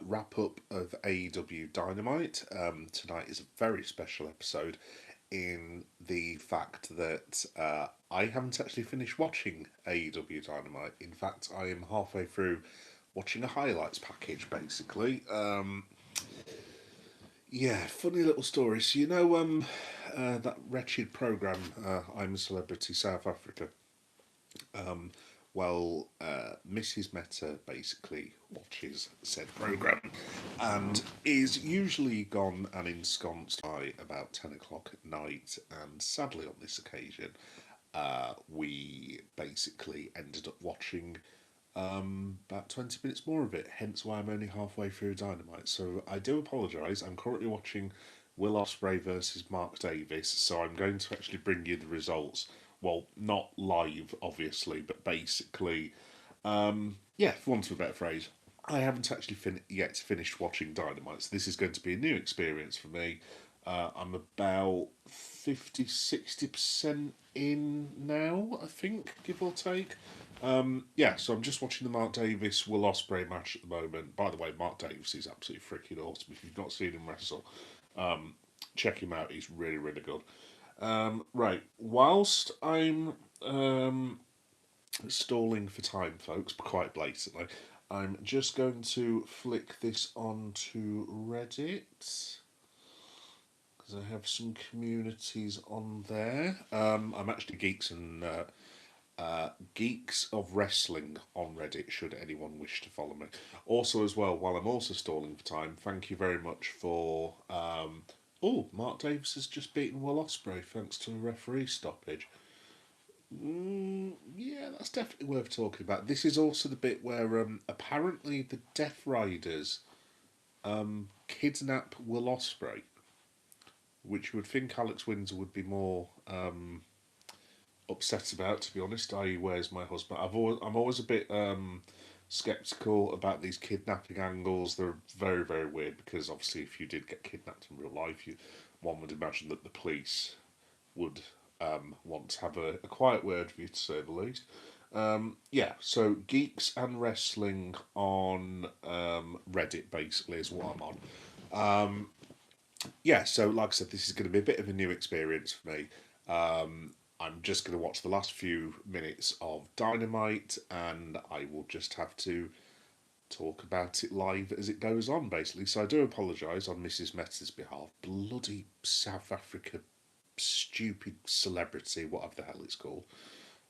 wrap up of AEW Dynamite. Tonight is a very special episode in the fact that I haven't actually finished watching AEW Dynamite. In fact, I am halfway through watching a highlights package, basically. Yeah, funny little story. So, that wretched program, I'm a Celebrity South Africa. Um, Mrs. Meta basically watches said program and is usually gone and ensconced by about 10 o'clock at night. And sadly, on this occasion, we basically ended up watching about 20 minutes more of it, hence why I'm only halfway through Dynamite. So I do apologise. I'm currently watching Will Ospreay versus Mark Davis, so I'm going to actually bring you the results. Well, not live, obviously, but basically, yeah, for want of a better phrase, I haven't actually yet finished watching Dynamite, so this is going to be a new experience for me. I'm about 50-60% in now, I think, give or take. Yeah, so I'm just watching the Mark Davis Will Ospreay match at the moment. By the way, Mark Davis is absolutely freaking awesome. If you've not seen him wrestle, check him out. He's really, really good. Right, whilst I'm stalling for time, folks, quite blatantly, I'm just going to flick this onto Reddit because I have some communities on there. I'm actually Geeks of Wrestling on Reddit, should anyone wish to follow me. Also, as well, while I'm also stalling for time, thank you very much for. Mark Davis has just beaten Will Ospreay thanks to a referee stoppage. Yeah, that's definitely worth talking about. This is also the bit where apparently the Death Riders kidnap Will Ospreay, which you would think Alex Windsor would be more upset about, to be honest. I.e., where's my husband? I'm always a bit skeptical about these kidnapping angles. They're very, very weird because obviously, if you did get kidnapped in real life, one would imagine that the police would want to have a quiet word with you, to say the least. Yeah, so Geeks and Wrestling on Reddit basically is what I'm on. Yeah, so like I said, this is going to be a bit of a new experience for me. I'm just going to watch the last few minutes of Dynamite, and I will just have to talk about it live as it goes on, basically. So I do apologise on Mrs. Meta's behalf. Bloody South Africa, stupid celebrity, whatever the hell it's called.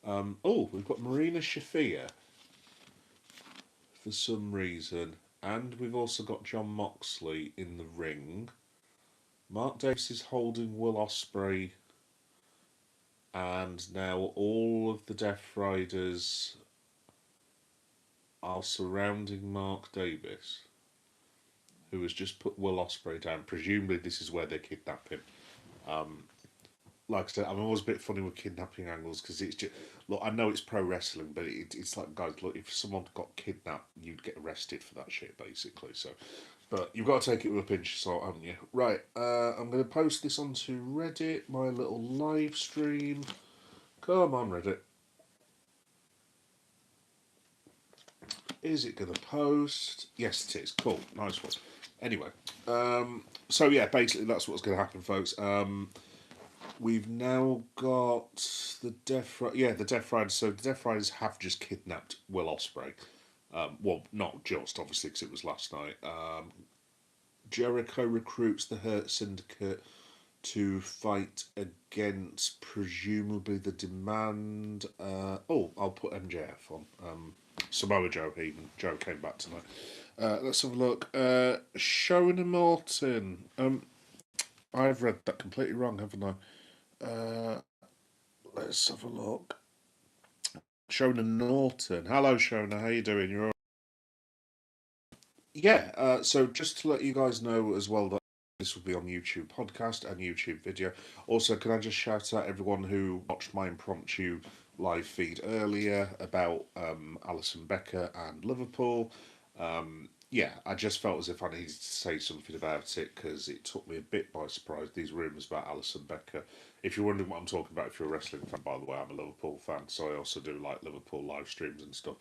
We've got Marina Shafir for some reason, and we've also got John Moxley in the ring. Mark Davis is holding Will Ospreay, and now all of the Death Riders are surrounding Mark Davis, who has just put Will Ospreay down. Presumably, this is where they kidnap him. Like I said, I'm always a bit funny with kidnapping angles because it's just look. I know it's pro wrestling, but it's like, guys, look, if someone got kidnapped, you'd get arrested for that shit, basically. So, but you've got to take it with a pinch of salt, haven't you? Right, I'm going to post this onto Reddit, my little live stream. Come on, Reddit. Is it going to post? Yes, it is. Cool, nice one. Anyway, so yeah, basically that's what's going to happen, folks. We've now got the Death Riders. So the Death Riders have just kidnapped Will Ospreay. Well, not just obviously because it was last night. Jericho recruits the Hurt Syndicate to fight against presumably the Demand. I'll put MJF on. Samoa Joe even. Joe came back tonight. Let's have a look. Shona Morton. I've read that completely wrong, haven't I? Let's have a look. Shona Norton. Hello, Shona. How you doing? You're all... Yeah. So just to let you guys know as well that this will be on YouTube podcast and YouTube video. Also, can I just shout out everyone who watched my impromptu live feed earlier about Alison Becker and Liverpool. Yeah, I just felt as if I needed to say something about it because it took me a bit by surprise. These rumours about Alison Becker. If you're wondering what I'm talking about, if you're a wrestling fan, by the way, I'm a Liverpool fan, so I also do like Liverpool live streams and stuff.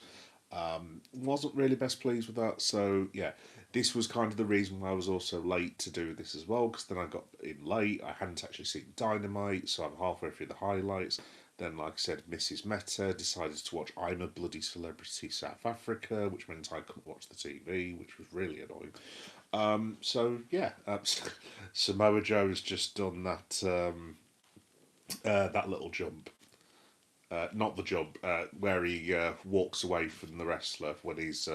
Wasn't really best pleased with that. So yeah, this was kind of the reason why I was also late to do this as well, because then I got in late. I hadn't actually seen Dynamite, so I'm halfway through the highlights. Then, like I said, Mrs. Meta decided to watch I'm a Bloody Celebrity South Africa, which meant I couldn't watch the TV, which was really annoying. So yeah, Samoa Joe's just done that little jump. Not the jump, where he walks away from the wrestler when he's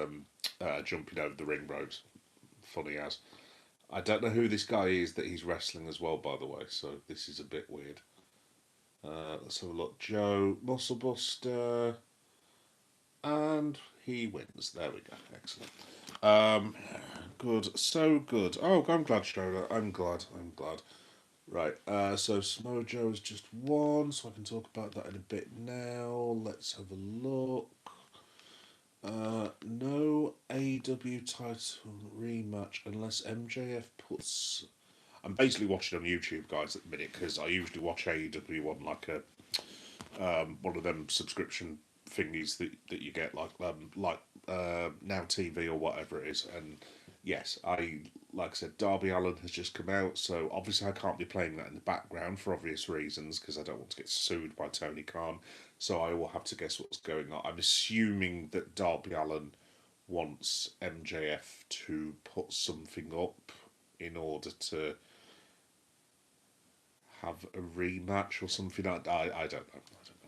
jumping over the ring ropes. Funny as. I don't know who this guy is that he's wrestling as well, by the way, so this is a bit weird. Let's have a look. Joe Musclebuster, and he wins. There we go. Excellent. Um, Good. So good. Oh, I'm glad, Schroeder. I'm glad. I'm glad. Right, so Samoa Joe has just won, so I can talk about that in a bit now. Let's have a look. No AEW title rematch unless MJF puts. I'm basically watching on YouTube, guys, at the minute because I usually watch AEW on like a one of them subscription thingies that you get like Now TV or whatever it is. And yes, I like I said, Darby Allen has just come out, so obviously I can't be playing that in the background for obvious reasons because I don't want to get sued by Tony Khan. So I will have to guess what's going on. I'm assuming that Darby Allen wants MJF to put something up in order to have a rematch or something. I don't know. I don't know.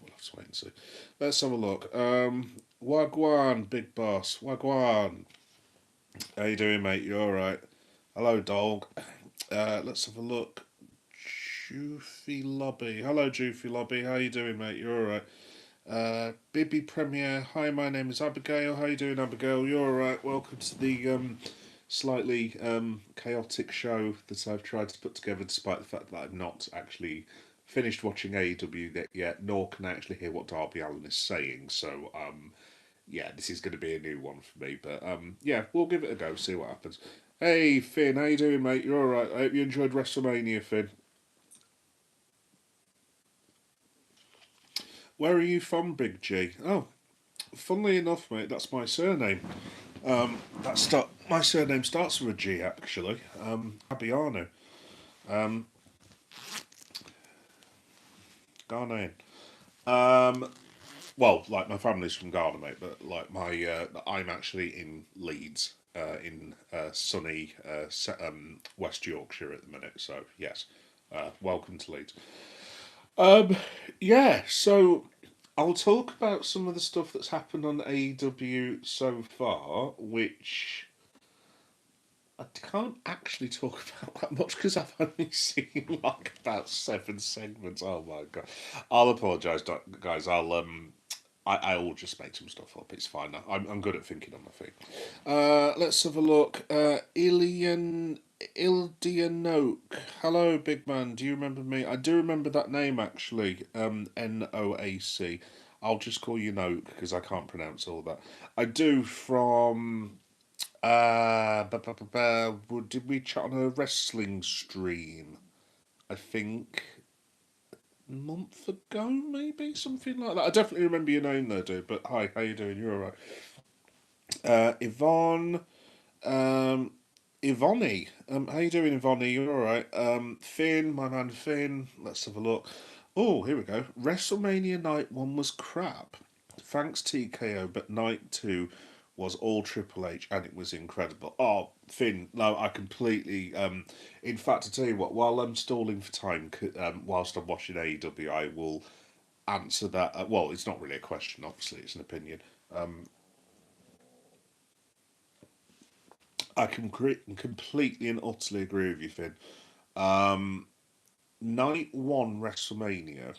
We'll have to wait and see. Let's have a look. Wagwan, big boss. Wagwan. How you doing, mate? You all right? Hello, dog. Let's have a look. Joofy Lobby. Hello, Joofy Lobby. How you doing, mate? You all right? Bibby Premier. Hi, my name is Abigail. How you doing, Abigail? You all right? Welcome to the slightly chaotic show that I've tried to put together, despite the fact that I've not actually finished watching AEW yet, nor can I actually hear what Darby Allen is saying. So, yeah, this is going to be a new one for me. But yeah, we'll give it a go, see what happens. Hey, Finn, how you doing, mate? You all right? I hope you enjoyed WrestleMania, Finn. Where are you from, Big G? Oh, funnily enough, mate, that's my surname. My surname starts with a G actually. Fabiano. Um, Ghanaian. Um, well, like my family's from Ghana, mate, but like I'm actually in Leeds, in sunny West Yorkshire at the minute. So yes, welcome to Leeds. Um, yeah, so I'll talk about some of the stuff that's happened on AEW so far, which I can't actually talk about that much because I've only seen like about 7 segments. Oh my god! I'll apologise, guys. I will just make some stuff up. It's fine. I'm good at thinking on my feet. Let's have a look. Ildianoke. Hello, big man. Do you remember me? I do remember that name actually. Noac. I'll just call you Noke because I can't pronounce all that. I do from did we chat on a wrestling stream? I think a month ago, maybe something like that. I definitely remember your name though, dude. But hi, how you doing? You're all right. Yvonne, um, Ivoni. How you doing, Ivoni? You're all right. Finn, my man Finn. Let's have a look. Oh, here we go. WrestleMania Night 1 was crap. Thanks TKO, but Night 2 was all Triple H and it was incredible. Oh, Finn, no, I completely. In fact, to tell you what, while I'm stalling for time, whilst I'm watching AEW, I will answer that. Well, it's not really a question, obviously, it's an opinion. Um, I can completely and utterly agree with you, Finn. Um, Night 1 WrestleMania.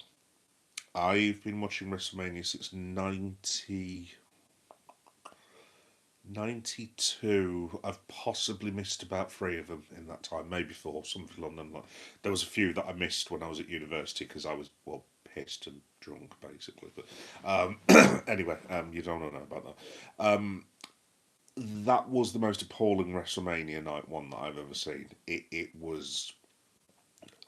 I've been watching WrestleMania since 92. I've possibly missed about three of them in that time, maybe four, something along that line. There was a few that I missed when I was at university because I was, well, pissed and drunk, basically. But anyway, you don't want to know about that. That was the most appalling WrestleMania night one that I've ever seen. It was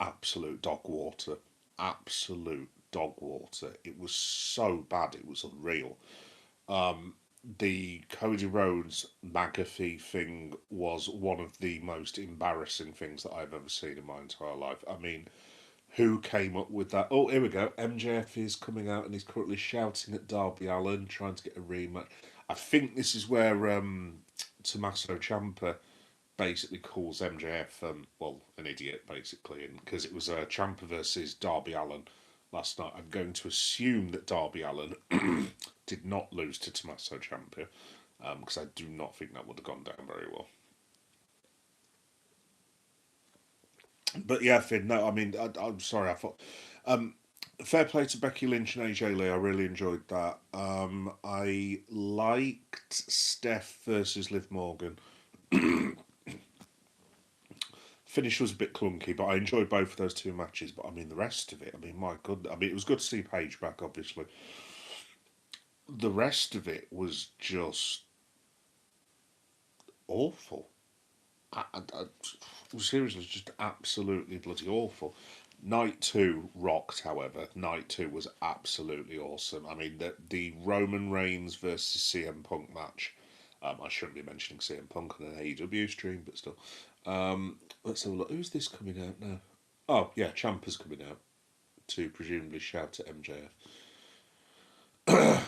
absolute dog water. Absolute dog water. It was so bad, it was unreal. the Cody Rhodes McAfee thing was one of the most embarrassing things that I've ever seen in my entire life. I mean, who came up with that? Oh, here we go. MJF is coming out and he's currently shouting at Darby Allin, trying to get a rematch. I think this is where Tommaso Ciampa basically calls MJF, well, an idiot, basically, and because it was Ciampa versus Darby Allin last night. I'm going to assume that Darby Allin did not lose to Tommaso Ciampa, because I do not think that would have gone down very well. But yeah, Finn, no, I mean, I'm sorry, I thought. Um, Fair play to Becky Lynch and AJ Lee. I really enjoyed that. I liked Steph versus Liv Morgan. Finish was a bit clunky, but I enjoyed both of those two matches. But I mean, the rest of it, I mean, my God, I mean, it was good to see Paige back, obviously. The rest of it was just awful. Seriously, just absolutely bloody awful. Night two rocked, however. Night two was absolutely awesome. I mean, the Roman Reigns versus CM Punk match. I shouldn't be mentioning CM Punk on an AEW stream, but still. Let's have a look. Who's this coming out now? Oh, yeah, Ciampa's coming out to presumably shout at MJF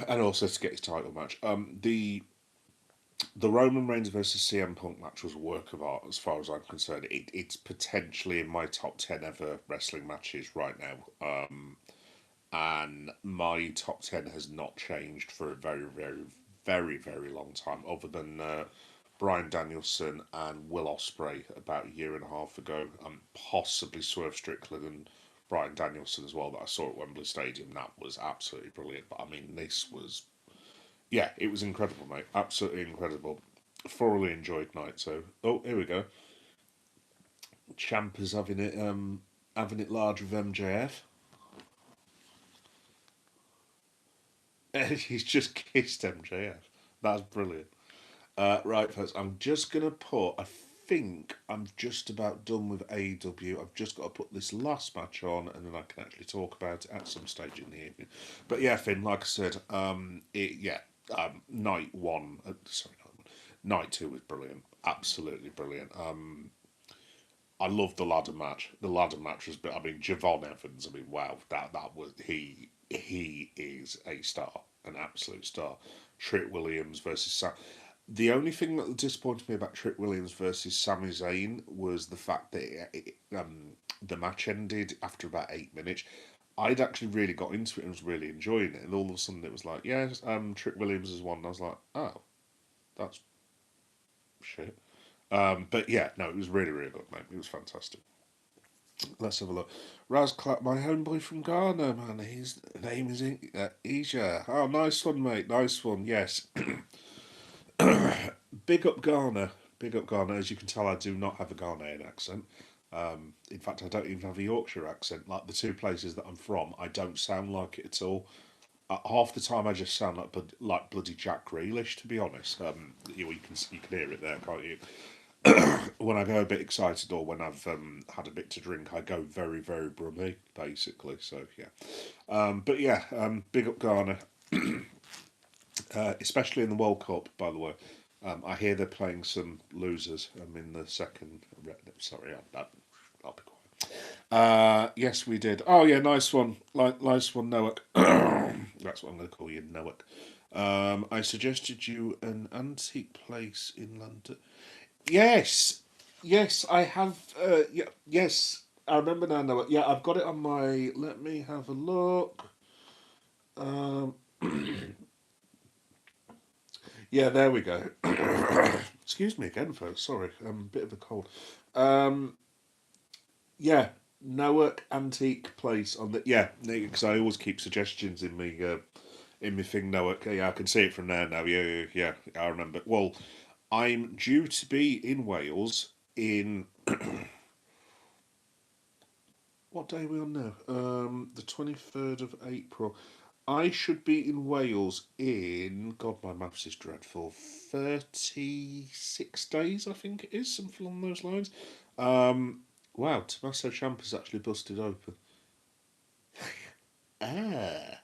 and also to get his title match. The Roman Reigns versus CM Punk match was a work of art as far as I'm concerned. It's potentially in my top 10 ever wrestling matches right now. And my top 10 has not changed for a very, very, very, very long time, other than Bryan Danielson and Will Ospreay about a year and a half ago, and possibly Swerve Strickland and Bryan Danielson as well that I saw at Wembley Stadium. That was absolutely brilliant. But I mean, this was, yeah, it was incredible, mate. Absolutely incredible. Thoroughly enjoyed night. So, oh, here we go. Champa's having it large with MJF. He's just kissed MJF. That's brilliant. Right, folks, I'm just going to put, I think I'm just about done with AEW. I've just got to put this last match on and then I can actually talk about it at some stage in the evening. But yeah, Finn, like I said, night one, sorry, night two was brilliant. Absolutely brilliant. I love the ladder match. The ladder match was, I mean, Javon Evans. I mean, wow, that was he is a star, an absolute star. Trick Williams versus Sam. The only thing that disappointed me about Trick Williams versus Sami Zayn was the fact that the match ended after about 8 minutes. I'd actually really got into it and was really enjoying it, and all of a sudden it was like, yes, Trick Williams has won. And I was like, oh, that's shit. But yeah, no, it was really, really good, mate. It was fantastic. Let's have a look. Raz Clark, my homeboy from Ghana, man. His name is Isha. Oh, nice one, mate. Nice one. Yes. Big up Ghana. Big up Ghana. As you can tell, I do not have a Ghanaian accent. In fact, I don't even have a Yorkshire accent. Like the two places that I'm from, I don't sound like it at all. Half the time, I just sound like bloody Jack Grealish, to be honest. You can hear it there, can't you? When I go a bit excited or when I've had a bit to drink, I go very, very brummy, basically. So yeah, but yeah, big up Ghana, especially in the World Cup. By the way, I hear they're playing some losers. I'm in the second. Sorry, I'll be quiet. Yes, we did. Oh yeah, nice one, nice one, Noah. That's what I'm going to call you, Noah. I suggested you an antique place in London. Yes, yes, I have. Yeah, yes, I remember now. Noah. Yeah, I've got it on my. Let me have a look. Um, yeah, there we go. Excuse me again, folks. Sorry, I'm a bit of a cold. Um, yeah, Newark Antique Place on the yeah, because I always keep suggestions in my thing. Newark. Yeah, I can see it from there now. Yeah, yeah, yeah. I remember. Well, I'm due to be in Wales in what day are we on now? The 23rd of April. I should be in Wales in, God, my maths is dreadful, 36 days, I think it is, something along those lines. Um, wow, Tommaso Ciampa's actually busted open. Ah,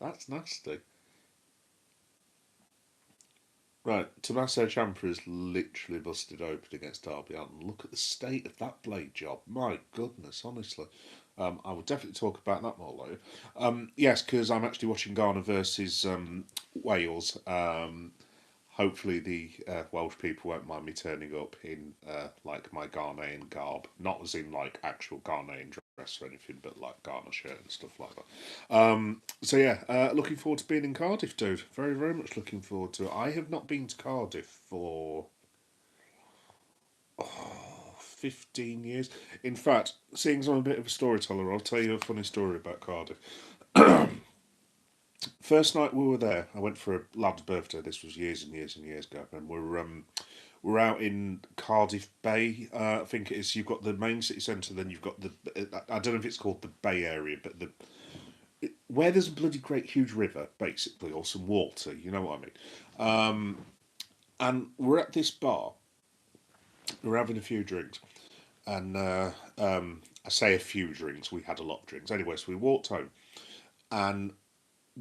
that's nasty. Right, Tommaso Ciampa is literally busted open against Darby Allin. Look at the state of that blade job. My goodness, honestly. I will definitely talk about that more later. Yes, because I'm actually watching Ghana versus Wales. Hopefully, the Welsh people won't mind me turning up in like my Ghanaian garb, not as in like actual Ghanaian dress or anything, but like Ghana shirt and stuff like that. So yeah, looking forward to being in Cardiff, dude. Very, very much looking forward to it. I have not been to Cardiff for 15 years. In fact, seeing as I'm a bit of a storyteller, I'll tell you a funny story about Cardiff. First night we were there, I went for a lad's birthday. This was years and years and years ago, and we're out in Cardiff Bay. I think it is. You've got the main city centre, then you've got the. I don't know if it's called the Bay Area, but the where there's a bloody great huge river, basically, or some water. You know what I mean? And we're at this bar. We're having a few drinks, and I say a few drinks. We had a lot of drinks anyway. So we walked home, and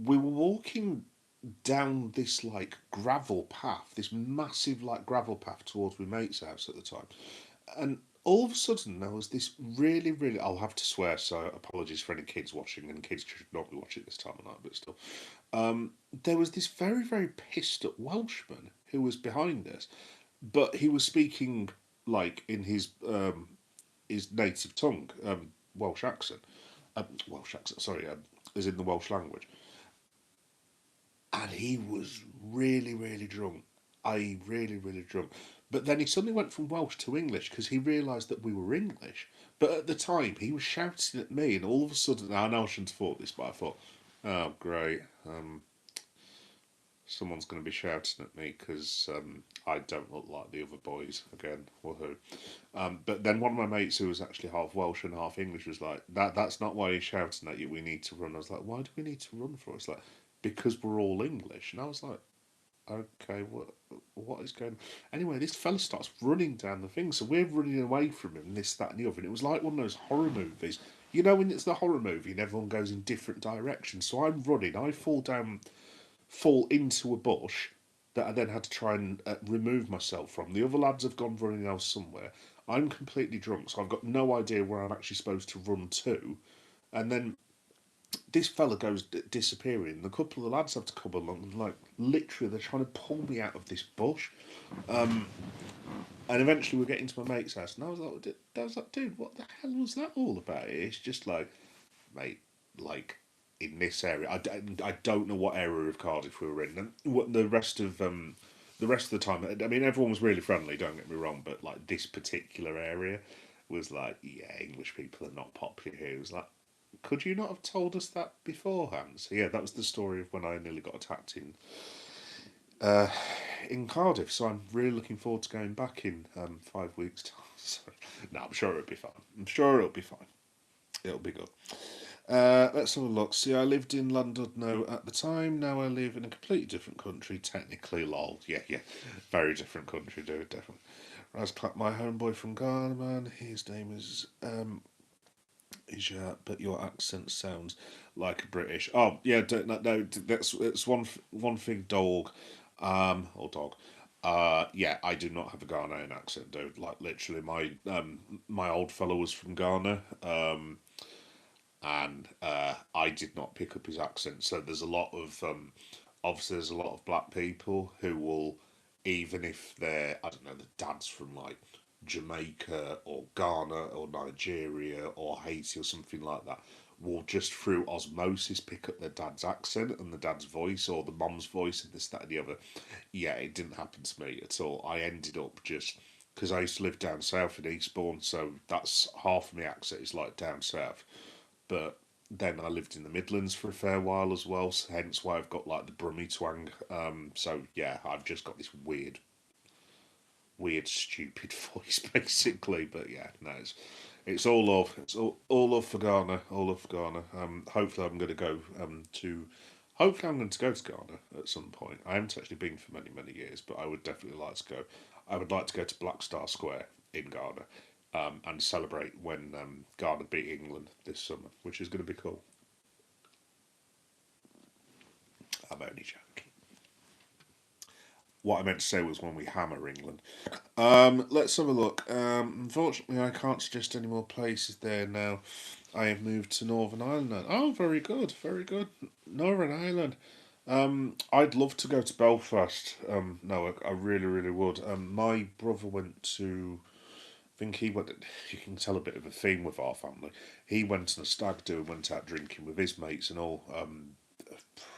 we were walking down this like gravel path, this massive like gravel path towards my mate's house at the time. And all of a sudden there was this really, really, I'll have to swear, so apologies for any kids watching, and kids should not be watching this time of night, but still. There was this very, very pissed up Welshman who was behind us, but he was speaking like in his native tongue, Welsh accent. Welsh accent, sorry, as in the Welsh language. And he was really, really drunk. Really, really drunk. But then he suddenly went from Welsh to English because he realised that we were English. But at the time, he was shouting at me, and all of a sudden, I know I shouldn't have thought this, but I thought, oh, great. Someone's going to be shouting at me because I don't look like the other boys again. Woohoo. But then one of my mates who was actually half Welsh and half English was like, that's not why he's shouting at you. We need to run. I was like, why do we need to run for? It's like, because we're all English. And I was like, okay, what is going on? Anyway, this fella starts running down the thing. So we're running away from him, this, that, and the other. And it was like one of those horror movies. You know, when it's the horror movie and everyone goes in different directions. So I'm running. I fall into a bush that I then had to try and remove myself from. The other lads have gone running else somewhere. I'm completely drunk, so I've got no idea where I'm actually supposed to run to. And then this fella goes disappearing. And a couple of the lads have to come along, and like literally, they're trying to pull me out of this bush. And eventually, we're getting to my mate's house, and I was like, dude, what the hell was that all about? It's just like, mate, like in this area. I don't know what area of Cardiff we were in. And what the rest of the time, I mean, everyone was really friendly. Don't get me wrong, but like this particular area was like, yeah, English people are not popular here. It was like, could you not have told us that beforehand? So yeah, that was the story of when I nearly got attacked in Cardiff. So I'm really looking forward to going back in 5 weeks' time. So, no, I'm sure it'll be fine. I'm sure it'll be fine. It'll be good. Let's have a look. See, I lived in London at the time. Now I live in a completely different country. Technically, lol. Yeah, yeah. Very different country, dude, definitely. Raz Clap, my homeboy from Ghana, man. His name is but your accent sounds like a British. Oh, yeah, no, that's one thing, dog. Or dog. Yeah, I do not have a Ghanaian accent, dude. Like, literally, my old fellow was from Ghana. And I did not pick up his accent. So there's a lot of obviously there's a lot of black people who will, even if they're, I don't know, the dad's from like Jamaica or Ghana or Nigeria or Haiti or something like that, will just through osmosis pick up their dad's accent and the dad's voice or the mom's voice and this, that, and the other. Yeah, it didn't happen to me at all. I ended up just because I used to live down south in Eastbourne, so that's half of my accent is like down south. But then I lived in the Midlands for a fair while as well, so hence why I've got like the Brummy twang. So yeah, I've just got this weird, stupid voice basically. But yeah, no, it's all love. It's all love for Ghana. All love for Ghana. Hopefully I'm going to go to. Hopefully I'm going to go to Ghana at some point. I haven't actually been for many many years, but I would definitely like to go. I would like to go to Black Star Square in Ghana and celebrate when Ghana beat England this summer, which is going to be cool. I'm only joking. what I meant to say was when we hammer England. Let's have a look. Unfortunately, I can't suggest any more places there now. I have moved to Northern Ireland now. Oh, very good, very good. Northern Ireland. I'd love to go to Belfast. No, I really, really would. My brother went to. I think he went. You can tell a bit of a theme with our family. He went on a stag do and went out drinking with his mates and all.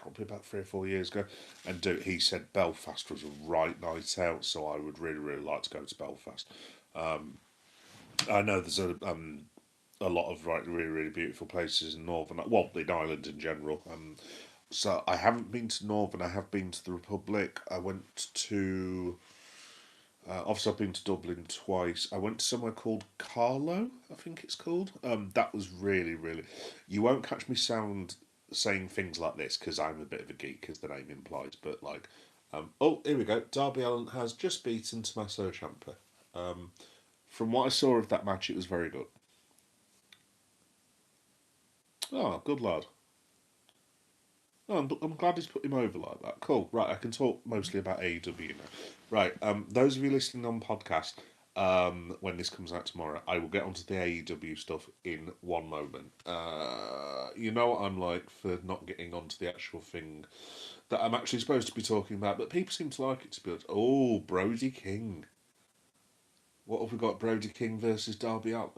Probably about 3 or 4 years ago, and he said Belfast was a right night out. So I would really, really like to go to Belfast. I know there's a lot of really, really beautiful places in Northern, well, in Ireland in general. So I haven't been to Northern. I have been to the Republic. I went to. Obviously, I've been to Dublin twice. I went to somewhere called Carlow, I think it's called. That was really, really. You won't catch me saying things like this because I'm a bit of a geek, as the name implies. But like, oh, here we go. Derby Allen has just beaten Tommaso Ciampa. From what I saw of that match, it was very good. Oh, good lad. Oh, I'm glad he's put him over like that. Cool. Right, I can talk mostly about AEW now. Right, those of you listening on podcast, when this comes out tomorrow, I will get onto the AEW stuff in one moment. You know what I'm like for not getting onto the actual thing that I'm actually supposed to be talking about, but people seem to like it to be honest. Oh, Brody King. What have we got? Brody King versus Darby Allin.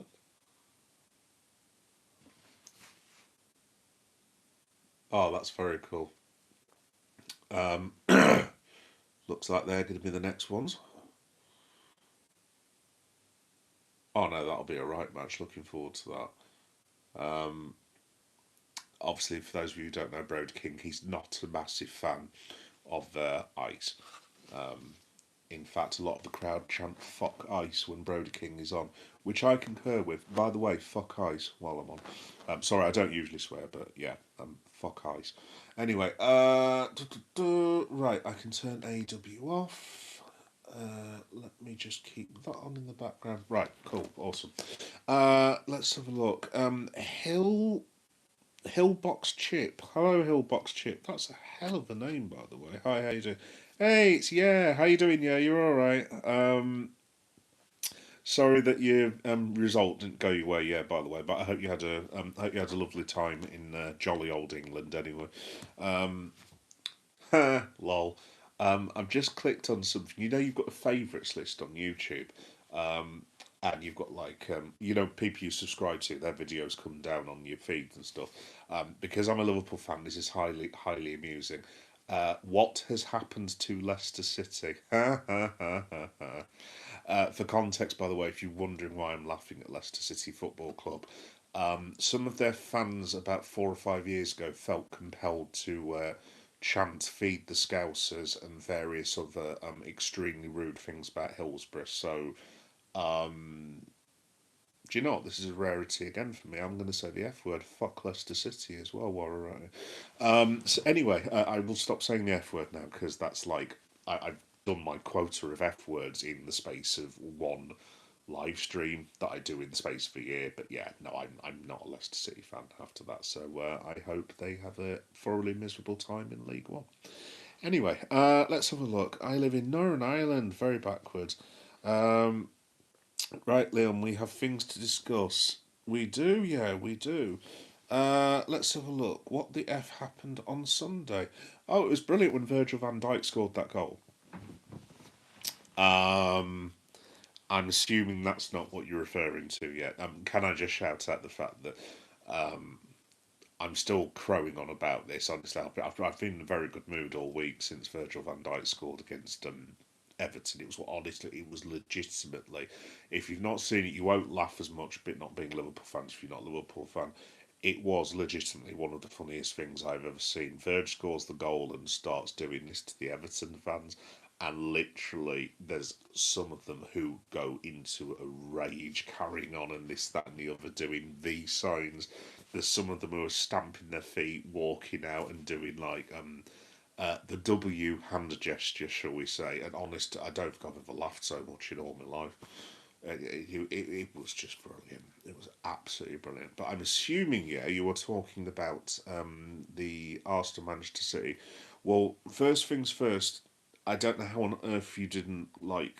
Oh, that's very cool. Um, looks like they're going to be the next ones. Oh no, that'll be a right match. Looking forward to that. Obviously, for those of you who don't know Brody King, he's not a massive fan of Ice. In fact, a lot of the crowd chant "fuck Ice" when Brody King is on, which I concur with. By the way, fuck Ice while I'm on. Sorry, I don't usually swear, but yeah, fuck Ice. Anyway, right, I can turn AW off. Let me just keep that on in the background. Right, cool, awesome. Let's have a look. Hillbox Chip. Hello, Hillbox Chip. That's a hell of a name, by the way. Hi, how you doing? Hey, it's yeah. How you doing? Yeah, you're all right. Sorry that your result didn't go your way. Yeah, by the way, but I hope you had a lovely time in jolly old England. Anyway, lol. I've just clicked on something. You know, you've got a favourites list on YouTube. And you've got like people you subscribe to, their videos come down on your feeds and stuff. Because I'm a Liverpool fan, this is highly amusing. What has happened to Leicester City? For context, by the way, if you're wondering why I'm laughing at Leicester City Football Club, some of their fans about 4 or 5 years ago felt compelled to chant "Feed the Scousers" and various other extremely rude things about Hillsborough. So do you know what? This is a rarity again for me. I'm going to say the F word. Fuck Leicester City as well while we're at it. So anyway, I will stop saying the F word now because that's like I've done my quota of F words in the space of one live stream that I do in the space of a year. But yeah, no, I'm not a Leicester City fan after that. So I hope they have a thoroughly miserable time in League One. Anyway, let's have a look. I live in Northern Ireland, very backwards. Um, Right, Leon, we have things to discuss. We do, yeah, we do. Let's have a look. What the F happened on Sunday? Oh, it was brilliant when Virgil van Dijk scored that goal. Um, I'm assuming that's not what you're referring to yet. Can I just shout out the fact that I'm still crowing on about this? Honestly, I've been in a very good mood all week since Virgil van Dijk scored against Everton. It was honestly, it was legitimately. If you've not seen it, you won't laugh as much. But not being Liverpool fans, if you're not a Liverpool fan, it was legitimately one of the funniest things I've ever seen. Verge scores the goal and starts doing this to the Everton fans, and literally, there's some of them who go into a rage, carrying on and this, that, and the other, doing V signs. There's some of them who are stamping their feet, walking out, and doing like the W hand gesture, shall we say? And honest, I don't think I've ever laughed so much in all my life. It was just brilliant. It was absolutely brilliant. But I'm assuming, yeah, you were talking about the Arsenal Manchester City. Well, first things first. I don't know how on earth you didn't like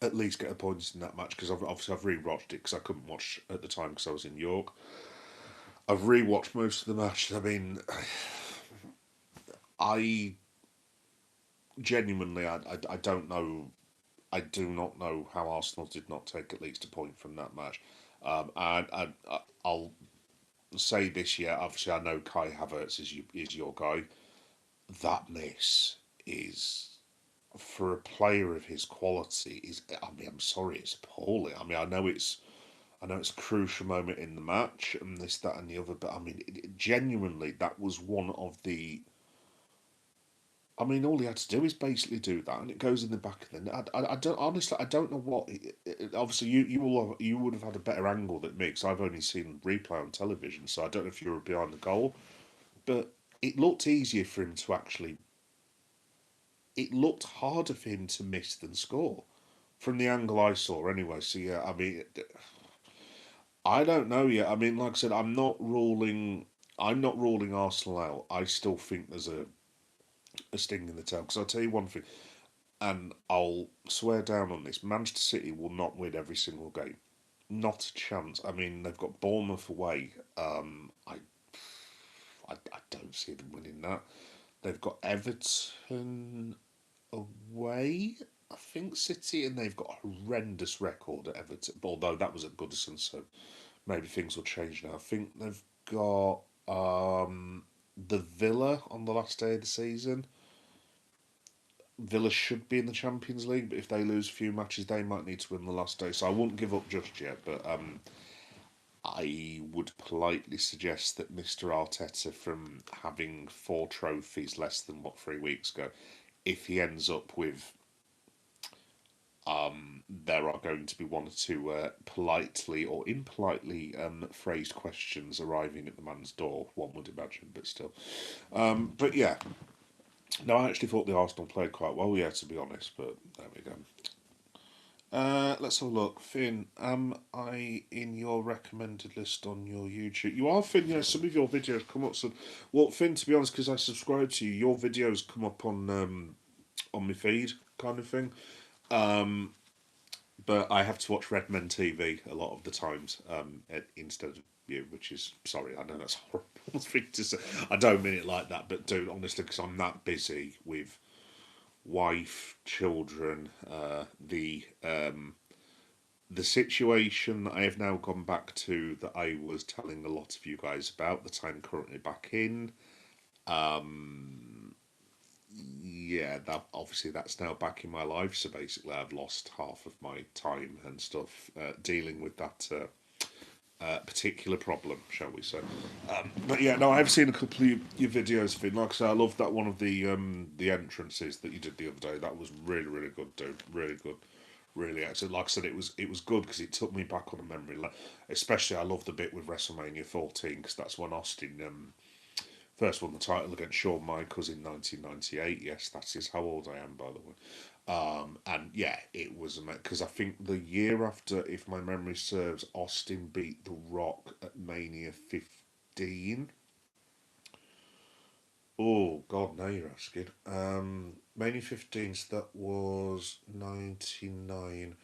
at least get a point in that match because obviously I've rewatched it because I couldn't watch at the time because I was in York. I've rewatched most of the matches. I mean, I genuinely I don't know. I do not know how Arsenal did not take at least a point from that match. I'll say this year. Obviously, I know Kai Havertz is your guy. That miss is for a player of his quality is. I mean, I'm sorry, it's appalling. I mean, I know it's a crucial moment in the match and this, that, and the other, but I mean, genuinely, that was one of the. I mean, all he had to do is basically do that, and it goes in the back of the net. I don't honestly, I don't know what. Obviously, you would have had a better angle than me because I've only seen replay on television, so I don't know if you were behind the goal, but it looked easier for him to actually. It looked harder for him to miss than score, from the angle I saw anyway. So yeah, I mean, I don't know yet. I mean, like I said, I'm not ruling Arsenal out. I still think there's a sting in the tail. Because I'll tell you one thing, and I'll swear down on this: Manchester City will not win every single game. Not a chance. I mean, they've got Bournemouth away. I don't see them winning that. They've got Everton away. I think City, and they've got a horrendous record at Everton. Although that was at Goodison, so maybe things will change now. I think they've got the Villa on the last day of the season. Villa should be in the Champions League, but if they lose a few matches, they might need to win the last day. So I wouldn't give up just yet, but I would politely suggest that Mr. Arteta, from having 4 trophies less than 3 weeks ago, if he ends up with there are going to be one or two politely or impolitely phrased questions arriving at the man's door, one would imagine, but still. But yeah, no, I actually thought the Arsenal played quite well, yeah, to be honest, but there we go. Let's have a look. Finn, am I in your recommended list on your YouTube? You are, Finn, yeah, some of your videos come up. So, well, Finn, to be honest, because I subscribe to you, your videos come up on my feed, kind of thing. Um, but I have to watch Red Men TV a lot of the times instead of you, which is sorry. I know that's a horrible thing to say. I don't mean it like that, but dude, honestly, because I'm that busy with wife, children, the situation that I have now gone back to that I was telling a lot of you guys about that I'm currently back in. Yeah, that obviously that's now back in my life. So basically, I've lost half of my time and stuff dealing with that particular problem, shall we say? But yeah, no, I've seen a couple of your videos, Finn. Like I say, I love that one of the entrances that you did the other day. That was really really good, dude. Really good. Really excellent. Like I said, it was good because it took me back on a memory lane. Especially, I love the bit with WrestleMania 14 because that's when Austin first won the title against Shawn Michaels in 1998. Yes, that is how old I am, by the way. And yeah, it was because I think the year after, if my memory serves, Austin beat The Rock at Mania 15. Oh God, now you're asking. Mania 15, so that was 99.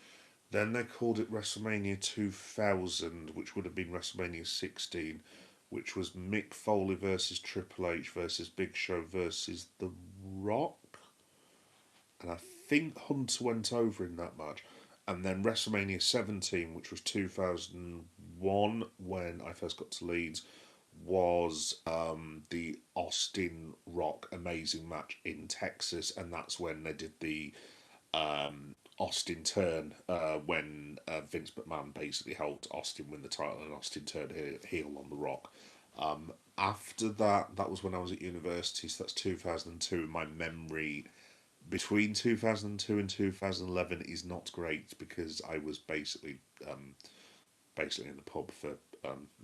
Then they called it WrestleMania 2000, which would have been WrestleMania 16, which was Mick Foley versus Triple H versus Big Show versus The Rock. And I think Hunter went over in that match. And then WrestleMania 17, which was 2001 when I first got to Leeds, was the Austin Rock amazing match in Texas. And that's when they did the Austin turn when Vince McMahon basically helped Austin win the title and Austin turned heel on The Rock. After that, that was when I was at university, so that's 2002. My memory between 2002 and 2011 is not great because I was basically in the pub for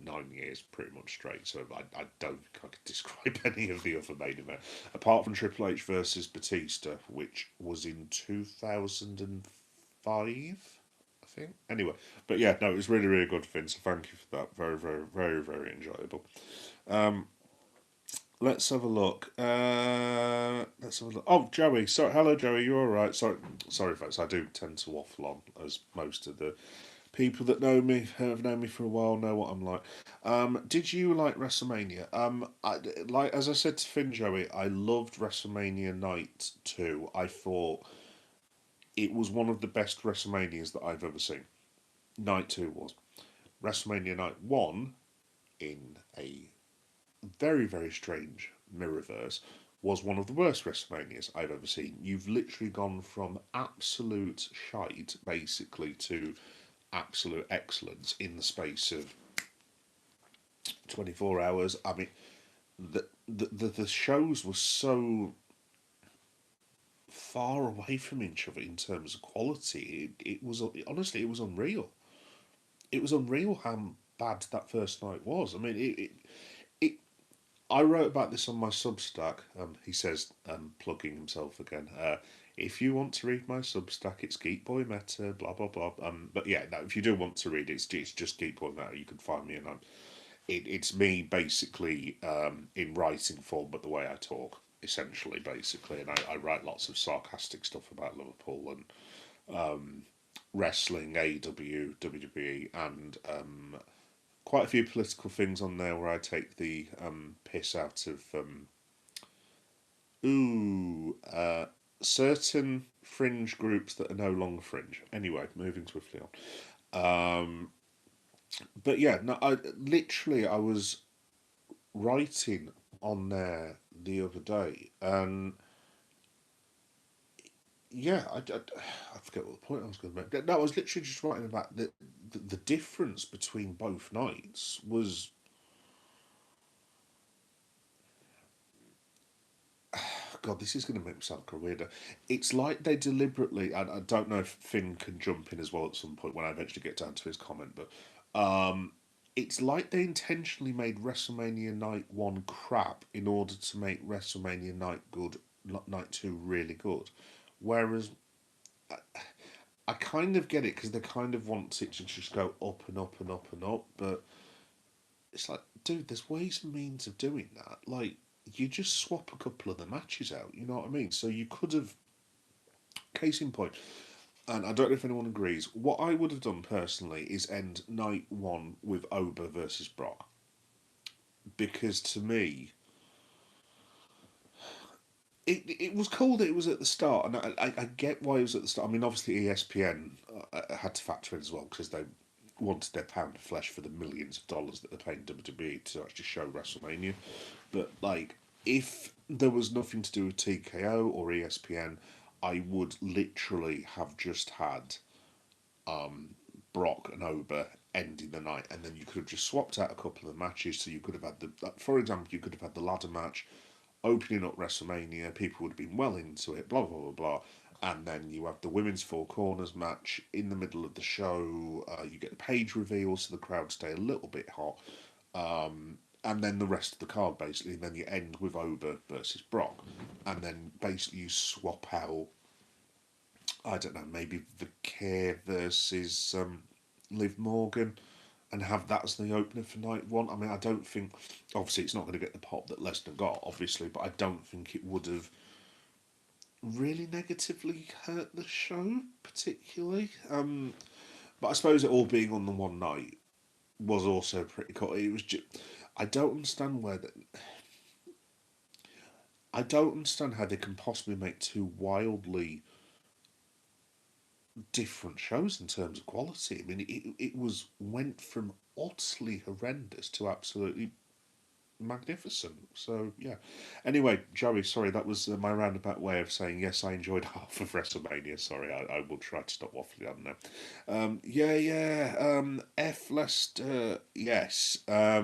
9 years pretty much straight. So I don't think I could describe any of the other main event apart from Triple H versus Batista, which was in 2005. I think. Anyway, but yeah, no, it was really good, Finn. So thank you for that. Very, very, very, very enjoyable. Let's have a look. Let's have a look. Oh, Joey. Sorry. Hello, Joey. You're all right. Sorry, folks. I do tend to waffle on, as most of the people that know me have known me for a while know what I'm like. Did you like WrestleMania? Like as I said to Finn, Joey, I loved WrestleMania Night 2. I thought it was one of the best WrestleManias that I've ever seen. Night 2 was. WrestleMania Night 1, in a very, very strange mirrorverse, was one of the worst WrestleManias I've ever seen. You've literally gone from absolute shite, basically, to absolute excellence in the space of 24 hours. I mean, the shows were so far away from each other in terms of quality. It was honestly, it was unreal. It was unreal how bad that first night was. I mean, it I wrote about this on my Substack. He says, plugging himself again. If you want to read my Substack, it's Geek Boy Meta, blah blah blah. But yeah, no, if you do want to read it, it's just Geek Boy Meta. You can find me, and it's me basically in writing form, but the way I talk, essentially, basically. And I write lots of sarcastic stuff about Liverpool and wrestling, AEW, WWE, and quite a few political things on there where I take the piss out of ooh certain fringe groups that are no longer fringe. Anyway, moving swiftly on. But yeah, no, I was writing on there the other day, and yeah, I forget what the point I was going to make. No, I was literally just writing about the difference between both nights was, God, this is going to make me sound like a weirdo. It's like they deliberately, and I don't know if Finn can jump in as well at some point when I eventually get down to his comment, but it's like they intentionally made WrestleMania Night 1 crap in order to make WrestleMania Night good, Night 2 really good. Whereas I kind of get it because they kind of want it to just go up and up and up and up, but it's like, dude, there's ways and means of doing that. Like, you just swap a couple of the matches out, you know what I mean? So you could have, case in point, and I don't know if anyone agrees, what I would have done personally is end night one with Oba versus Brock. Because to me, it was cool that it was at the start, and I get why it was at the start. I mean, obviously ESPN had to factor in as well because they wanted their pound of flesh for the millions of dollars that they're paying WWE to actually show WrestleMania. But like, if there was nothing to do with TKO or ESPN, I would literally have just had Brock and Oba ending the night, and then you could have just swapped out a couple of the matches. So you could have had for example, you could have had the ladder match opening up WrestleMania. People would have been well into it. Blah blah blah blah. And then you have the women's four corners match in the middle of the show. You get the page reveal, so the crowd stay a little bit hot. And then the rest of the card basically. And then you end with Oba versus Brock, and then basically you swap out. I don't know, maybe Vakir versus Liv Morgan, and have that as the opener for night one. I mean, I don't think, obviously, it's not going to get the pop that Lesnar got, obviously, but I don't think it would have really negatively hurt the show particularly. But I suppose it all being on the one night was also pretty cool. It was just, I don't understand where the, I don't understand how they can possibly make two wildly different shows in terms of quality. I mean, it was went from utterly horrendous to absolutely magnificent. So yeah. Anyway, Joey, sorry, that was my roundabout way of saying yes. I enjoyed half of WrestleMania. Sorry, I will try to stop waffling on now. Yeah, yeah. F Lester, yes. Yeah,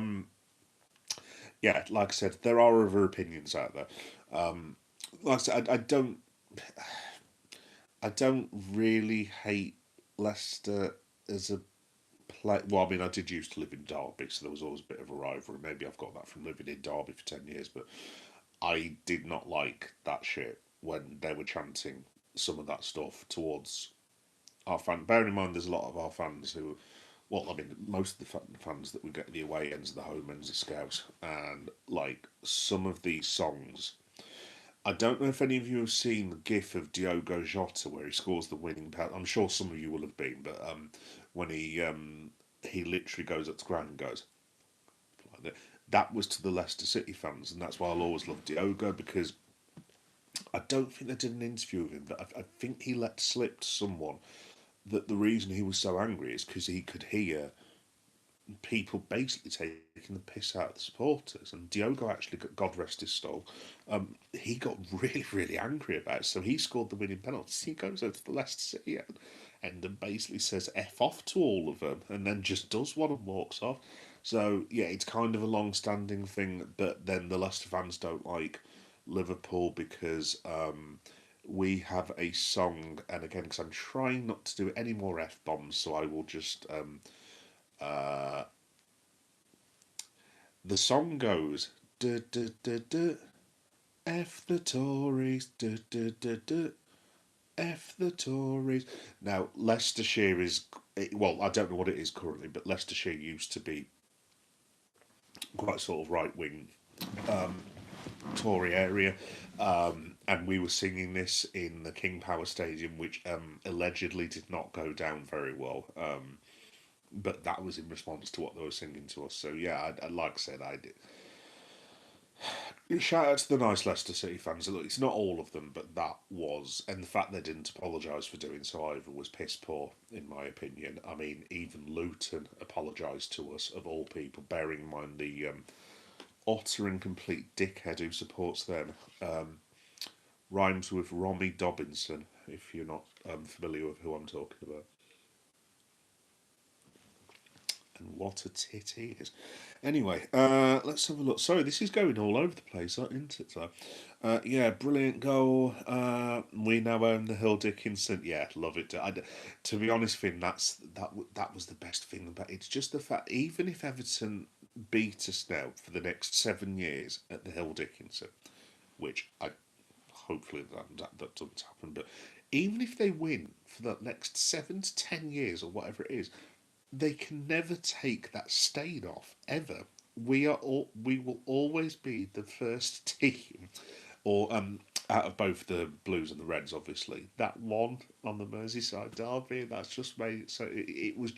like I said, there are other opinions out there. Like I said, I don't really hate Leicester as a play. Well, I mean, I did used to live in Derby, so there was always a bit of a rivalry. Maybe I've got that from living in Derby for 10 years, but I did not like that shit when they were chanting some of that stuff towards our fan. Bearing in mind, there's a lot of our fans who well, I mean, most of the fans that we get at the away ends, the home ends, are Scouts, and like some of these songs. I don't know if any of you have seen the GIF of Diogo Jota where he scores the winning penalty. I'm sure some of you will have been, but when he literally goes up to ground and goes like that. That was to the Leicester City fans, and that's why I'll always love Diogo because I don't think they did an interview with him, but I think he let slip to someone that the reason he was so angry is because he could hear people basically taking the piss out of the supporters. And Diogo actually got, God rest his soul, he got really, really angry about it. So he scored the winning penalty. He goes over to the Leicester City end and basically says F off to all of them and then just does one and walks off. So, yeah, it's kind of a long standing thing, but then the Leicester fans don't like Liverpool because we have a song, and again, because I'm trying not to do any more F bombs, so I will just. Uh, the song goes. Duh, duh, duh, duh, F the Tories. Duh, duh, duh, duh, F the Tories. Now, Leicestershire is. Well, I don't know what it is currently, but Leicestershire used to be quite sort of right wing Tory area. And we were singing this in the King Power Stadium, which allegedly did not go down very well. But that was in response to what they were singing to us. So yeah, like I said, I did. Shout out to the nice Leicester City fans. Look, it's not all of them, but that was, and the fact they didn't apologise for doing so either was piss poor, in my opinion. I mean, even Luton apologised to us, of all people, bearing in mind the utter and complete dickhead who supports them. Rhymes with Romy Dobinson, if you're not familiar with who I'm talking about. And what a tit he is. Anyway, let's have a look. Sorry, this is going all over the place, isn't it? So, yeah, brilliant goal. We now own the Hill Dickinson. Yeah, love it. To be honest, Finn, that was the best thing about it. It's just the fact, even if Everton beat us now for the next 7 years at the Hill Dickinson, which I hopefully that doesn't happen, but even if they win for the next 7 to 10 years or whatever it is, they can never take that stain off ever. We will always be the first team, or out of both the Blues and the Reds, obviously that won on the Merseyside derby. That's just made it so. It was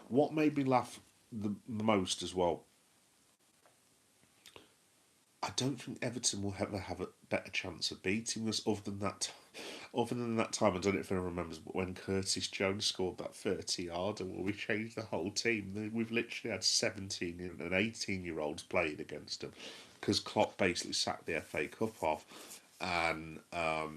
what made me laugh the most as well. I don't think Everton will ever have a better chance of beating us other than that. Other than that time, I don't know if anyone remembers, but when Curtis Jones scored that 30-yarder, where we changed the whole team. We've literally had 17 and 18-year-olds playing against them because Klopp basically sacked the FA Cup off. And I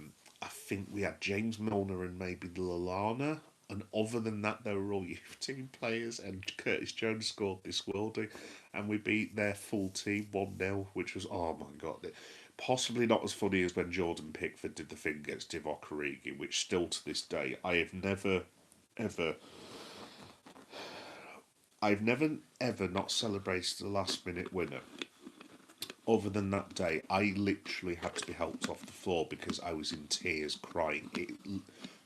think we had James Milner and maybe Lallana. And other than that, they were all youth team players. And Curtis Jones scored this worldie. And we beat their full team 1-0, which was, oh my God. Possibly not as funny as when Jordan Pickford did the thing against Divock Origi, which still to this day, ever, I've never, ever not celebrated a last minute winner. Other than that day, I literally had to be helped off the floor because I was in tears crying.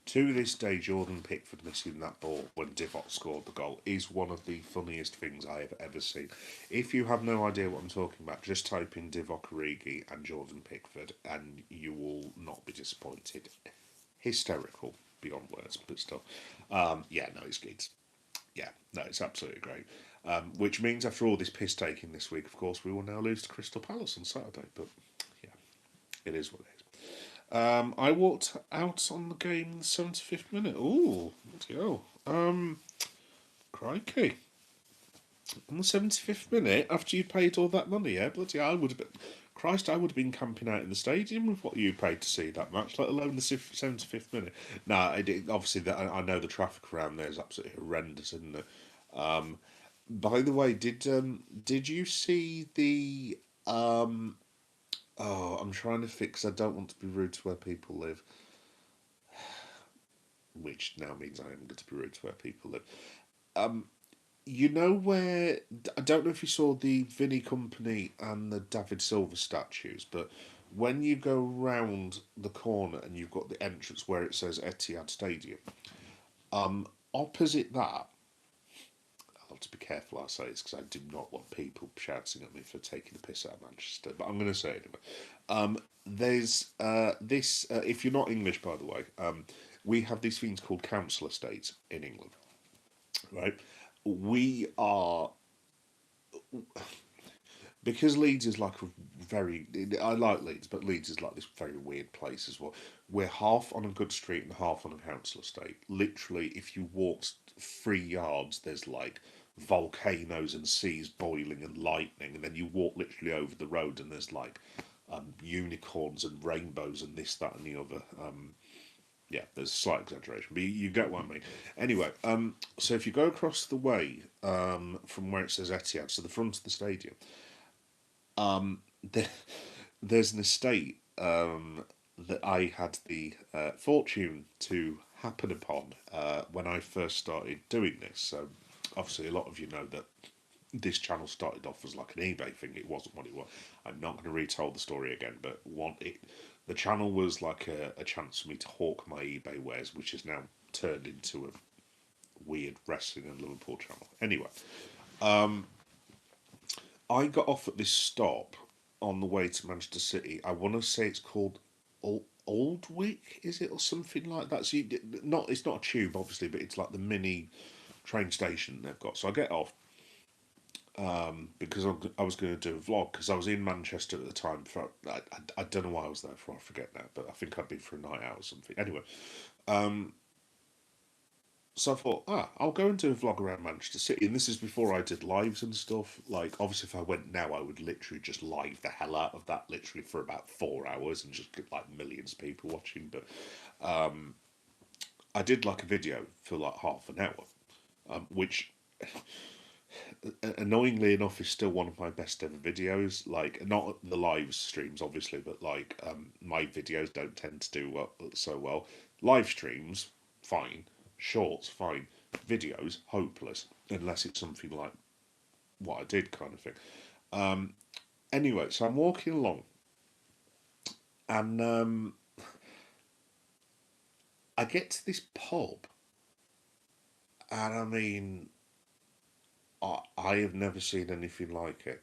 To this day, Jordan Pickford missing that ball when Divock scored the goal is one of the funniest things I have ever seen. If you have no idea what I'm talking about, just type in Divock Origi and Jordan Pickford and you will not be disappointed. Hysterical beyond words, but still. Yeah, no, it's yeah, no, it's absolutely great. Which means after all this piss taking this week, of course, we will now lose to Crystal Palace on Saturday. But yeah, it is what it is. I walked out on the game in the 75th minute. Ooh, let's go. Crikey. On the 75th minute, after you paid all that money, yeah? Bloody hell, I would have been. Christ, I would have been camping out in the stadium with what you paid to see that match, let alone the 75th minute. Nah, obviously, I know the traffic around there is absolutely horrendous, isn't it? By the way, did you see the oh, I'm trying to fix. I don't want to be rude to where people live, which now means I am going to be rude to where people live. You know where? I don't know if you saw the Vinnie Company and the David Silver statues, but when you go round the corner and you've got the entrance where it says Etihad Stadium, opposite that, have to be careful I say this because I do not want people shouting at me for taking the piss out of Manchester, but I'm going to say it anyway. There's this, if you're not English, by the way, we have these things called council estates in England, right? We are, because Leeds is like a very, I like Leeds, but Leeds is like this very weird place as well. We're half on a good street and half on a council estate. Literally, if you walked 3 yards, there's like volcanoes and seas boiling and lightning, and then you walk literally over the road and there's like unicorns and rainbows and this, that, and the other. Yeah, there's a slight exaggeration, but you get what I mean. Anyway, so if you go across the way from where it says Etihad, so the front of the stadium, there, there's an estate that I had the fortune to happen upon when I first started doing this. So, obviously, a lot of you know that this channel started off as like an eBay thing. It wasn't what it was. I'm not going to retell the story again, but the channel was like a chance for me to hawk my eBay wares, which has now turned into a weird wrestling and Liverpool channel. Anyway, I got off at this stop on the way to Manchester City. I want to say it's called Aldwick, is it, or something like that? So it's not a tube, obviously, but it's like the mini train station they've got. So I get off because I was going to do a vlog because I was in Manchester at the time. I don't know why I was there for. I forget now, but I think I'd been for a night out or something. Anyway, so I thought, I'll go and do a vlog around Manchester City. And this is before I did lives and stuff. Like, obviously, if I went now, I would literally just live the hell out of that, literally for about 4 hours and just get like millions of people watching. But I did like a video for like half an hour, which annoyingly enough is still one of my best ever videos. Like, not the live streams, obviously, but like my videos don't tend to do so well. Live streams, fine. Shorts, fine. Videos, hopeless. Unless it's something like what I did, kind of thing. Anyway, so I'm walking along, and I get to this pub, and I mean, I have never seen anything like it.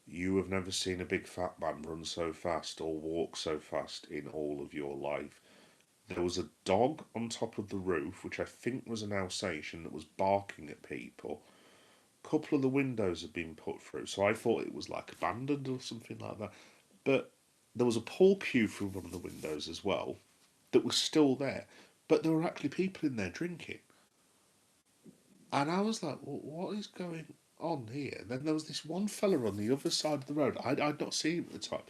You have never seen a big fat man run so fast or walk so fast in all of your life. There was a dog on top of the roof, which I think was an Alsatian that was barking at people. A couple of the windows had been put through, so I thought it was like abandoned or something like that. But there was a pool cue through one of the windows as well that was still there. But there were actually people in there drinking. And I was like, well, what is going on here? And then there was this one fella on the other side of the road. I'd not seen him at the time.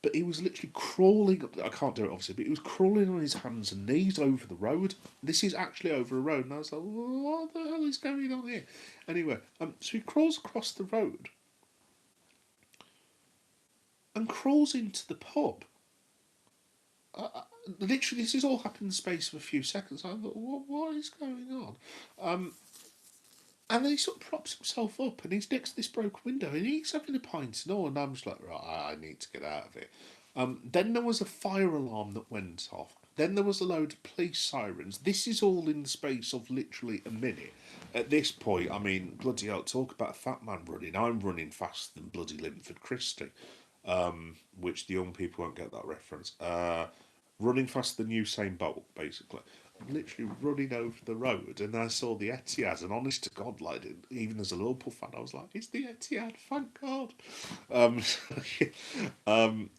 But he was literally crawling up. I can't do it obviously, but he was crawling on his hands and knees over the road. This is actually over a road, and I was like, "What the hell is going on here?" Anyway, so he crawls across the road and crawls into the pub. Literally, this has all happened in the space of a few seconds. I thought, what is going on? And then he sort of props himself up and he's next to this broken window and he's having a pint and all. And I'm just like, right, I need to get out of it. Then there was a fire alarm that went off. Then there was a load of police sirens. This is all in the space of literally a minute. At this point, I mean, bloody hell, talk about a fat man running. I'm running faster than bloody Linford Christie, which the young people won't get that reference. Running faster than Usain Bolt, basically. Literally running over the road, and I saw the Etihad, and honest to God, like even as a Liverpool fan, I was like, "It's the Etihad, thank God." Um,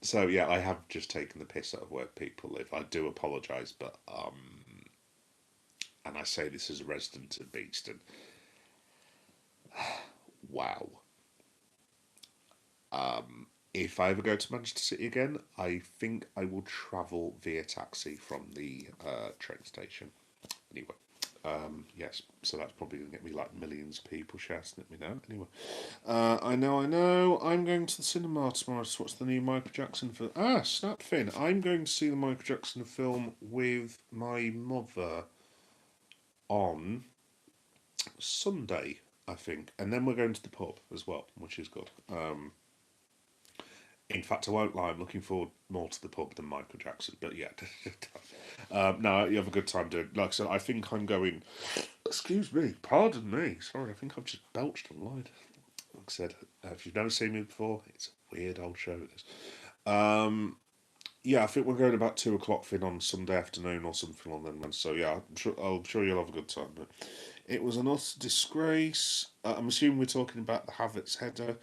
so yeah, I have just taken the piss out of where people live. I do apologise, but and I say this as a resident of Beeston. Wow. If I ever go to Manchester City again, I think I will travel via taxi from the train station. Anyway, yes, so that's probably going to get me like millions of people shouting at me now. Anyway, I know. I'm going to the cinema tomorrow to watch the new Michael Jackson film. Snap Finn. I'm going to see the Michael Jackson film with my mother on Sunday, I think. And then we're going to the pub as well, which is good. In fact, I won't lie, I'm looking forward more to the pub than Michael Jackson. But yeah, no, you have a good time doing. Like I said, I think I'm going Excuse me, pardon me. Sorry, I think I've just belched and lied. Like I said, if you've never seen me before, it's a weird old show. This. Um, yeah, I think we're going about 2 o'clock fin on Sunday afternoon or something on them. So yeah, I'm sure you'll have a good time. But it was an utter disgrace. I'm assuming we're talking about the Havertz header.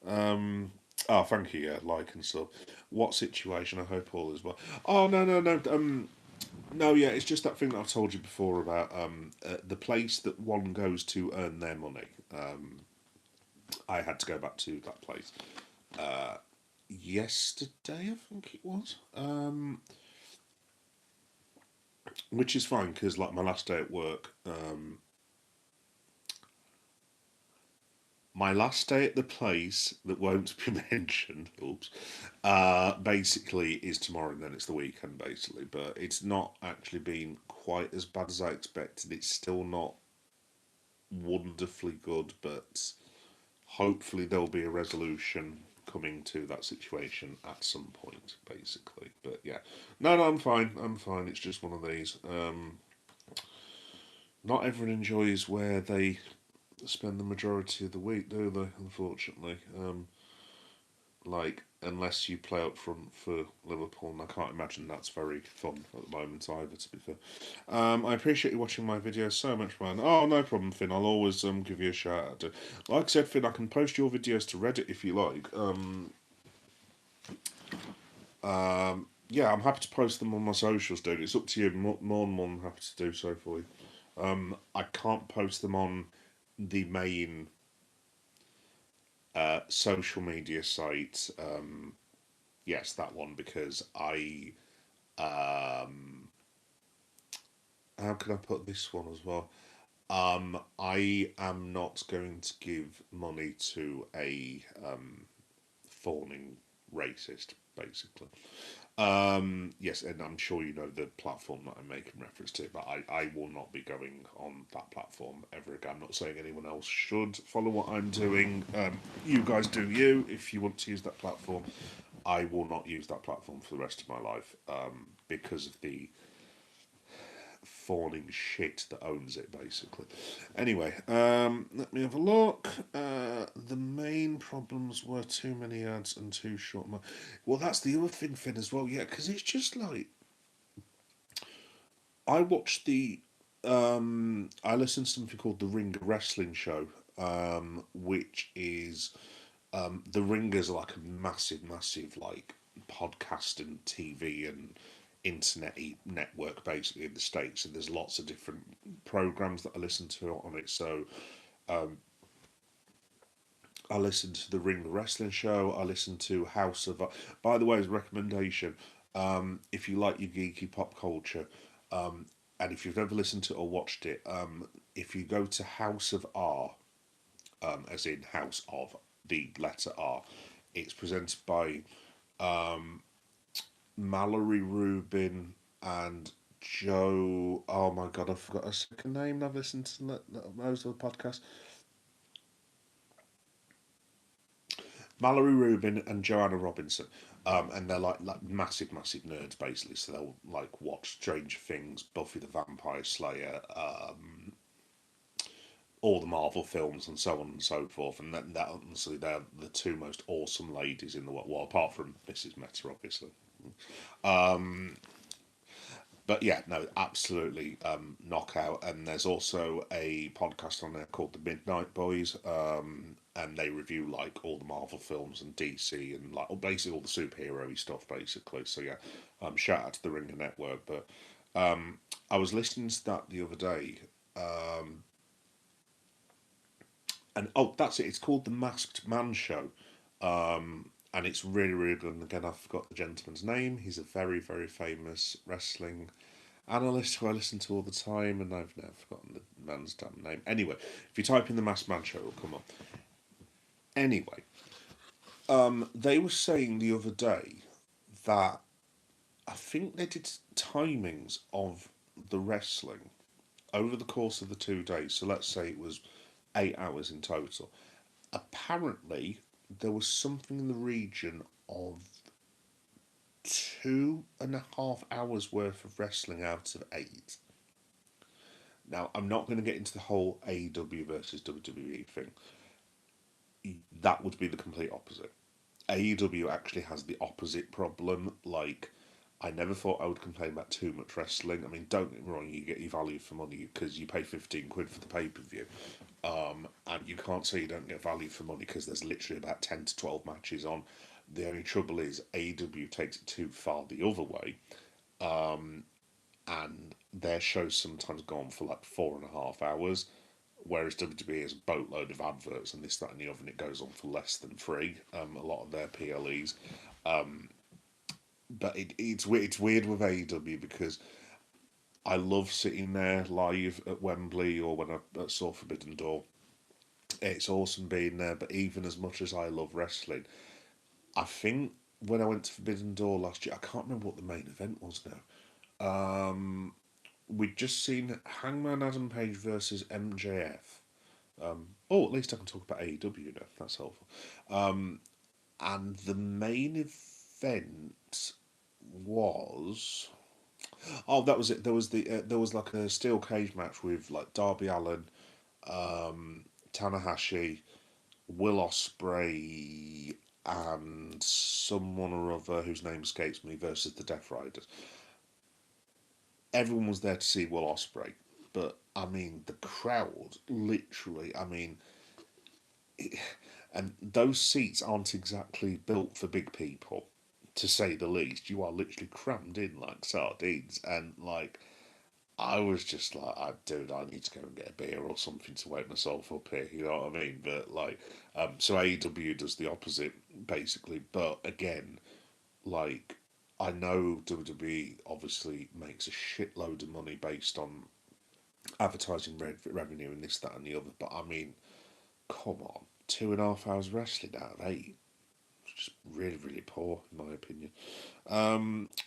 Um, oh, thank you. Yeah, like and stuff. What situation? I hope all is well. Oh no, no, no. No, yeah, it's just that thing that I've told you before about the place that one goes to earn their money. I had to go back to that place yesterday, I think it was, which is fine because like my last day at work, my last day at the place that won't be mentioned, oops, basically is tomorrow and then it's the weekend basically, but it's not actually been quite as bad as I expected. It's still not wonderfully good, but hopefully there'll be a resolution coming to that situation at some point, basically. But yeah, no, no, I'm fine. I'm fine. It's just one of these. Not everyone enjoys where they spend the majority of the week, do they? Unfortunately, like unless you play up front for Liverpool, and I can't imagine that's very fun at the moment either. To be fair, I appreciate you watching my videos so much, man. Oh, no problem, Finn. I'll always give you a shout out. Like I said, Finn, I can post your videos to Reddit if you like. Yeah, I'm happy to post them on my socials, dude. It's up to you. More than happy to do so for you. I can't post them on the main social media site. Yes, that one because um, how can I put this one as well? I am not going to give money to a fawning racist, basically. Yes, and I'm sure you know the platform that I'm making reference to, but I will not be going on that platform ever again. I'm not saying anyone else should follow what I'm doing. You guys do you if you want to use that platform. I will not use that platform for the rest of my life because of the fawning shit that owns it, basically. Anyway, let me have a look. The main problems were too many ads and too short. Well, that's the other thing, Finn, as well. Yeah, because it's just like I watched the. I listened to something called the Ring Wrestling Show, which is the Ringers are like a massive, massive like podcast and TV and internet network basically in the States, and there's lots of different programs that I listen to on it. So I listened to the Ring Wrestling Show. I listened to House of. By the way, as a recommendation, if you like your geeky pop culture, and if you've never listened to it or watched it, if you go to House of R, as in House of the letter R, it's presented by Mallory Rubin and Joe. Oh my god, I forgot her second name. I've listened to most of the podcast. Mallory Rubin and Joanna Robinson. And they're like massive, massive nerds basically. So they'll like watch Stranger Things, Buffy the Vampire Slayer, all the Marvel films, and so on and so forth. And that honestly, they're the two most awesome ladies in the world. Well, apart from Mrs. Meta, obviously. But yeah, no, absolutely knockout. And there's also a podcast on there called The Midnight Boys, and they review like all the Marvel films and DC and like basically all the superhero stuff, basically. So yeah, shout out to the Ringer Network. But I was listening to that the other day, and oh, that's it. It's called The Masked Man Show. And it's really, really good. And again, I forgot the gentleman's name. He's a very, very famous wrestling analyst who I listen to all the time, and I've never forgotten the man's damn name. Anyway, if you type in the Masked Man Show, it'll come up. Anyway, they were saying the other day that I think they did timings of the wrestling over the course of the 2 days. So let's say it was 8 hours in total. Apparently, there was something in the region of 2.5 hours worth of wrestling out of 8. Now, I'm not going to get into the whole AEW versus WWE thing. That would be the complete opposite. AEW actually has the opposite problem. Like, I never thought I would complain about too much wrestling. I mean, don't get me wrong, you get your value for money because you pay 15 quid for the pay per view. And you can't say you don't get value for money because there's literally about 10 to 12 matches on. The only trouble is AEW takes it too far the other way, and their shows sometimes go on for like 4.5 hours, whereas WWE has a boatload of adverts and this, that, and the other, and it goes on for less than free. A lot of their PLEs, but it's weird with AEW because I love sitting there live at Wembley or when I saw Forbidden Door. It's awesome being there, but even as much as I love wrestling, I think when I went to Forbidden Door last year, I can't remember what the main event was now. We'd just seen Hangman Adam Page versus MJF. Oh, at least I can talk about AEW now. That's helpful. And the main event was, oh, that was it. There was like a steel cage match with like Darby Allin, Tanahashi, Will Ospreay, and someone or other whose name escapes me versus the Death Riders. Everyone was there to see Will Ospreay, but I mean the crowd literally. I mean, and those seats aren't exactly built for big people, to say the least. You are literally crammed in like sardines, and like I was just like, dude, I need to go and get a beer or something to wake myself up here. You know what I mean? But like, so AEW does the opposite basically. But again, like, I know WWE obviously makes a shitload of money based on advertising revenue and this, that, and the other. But I mean, come on, 2.5 hours wrestling out of eight. Just really, really poor, in my opinion.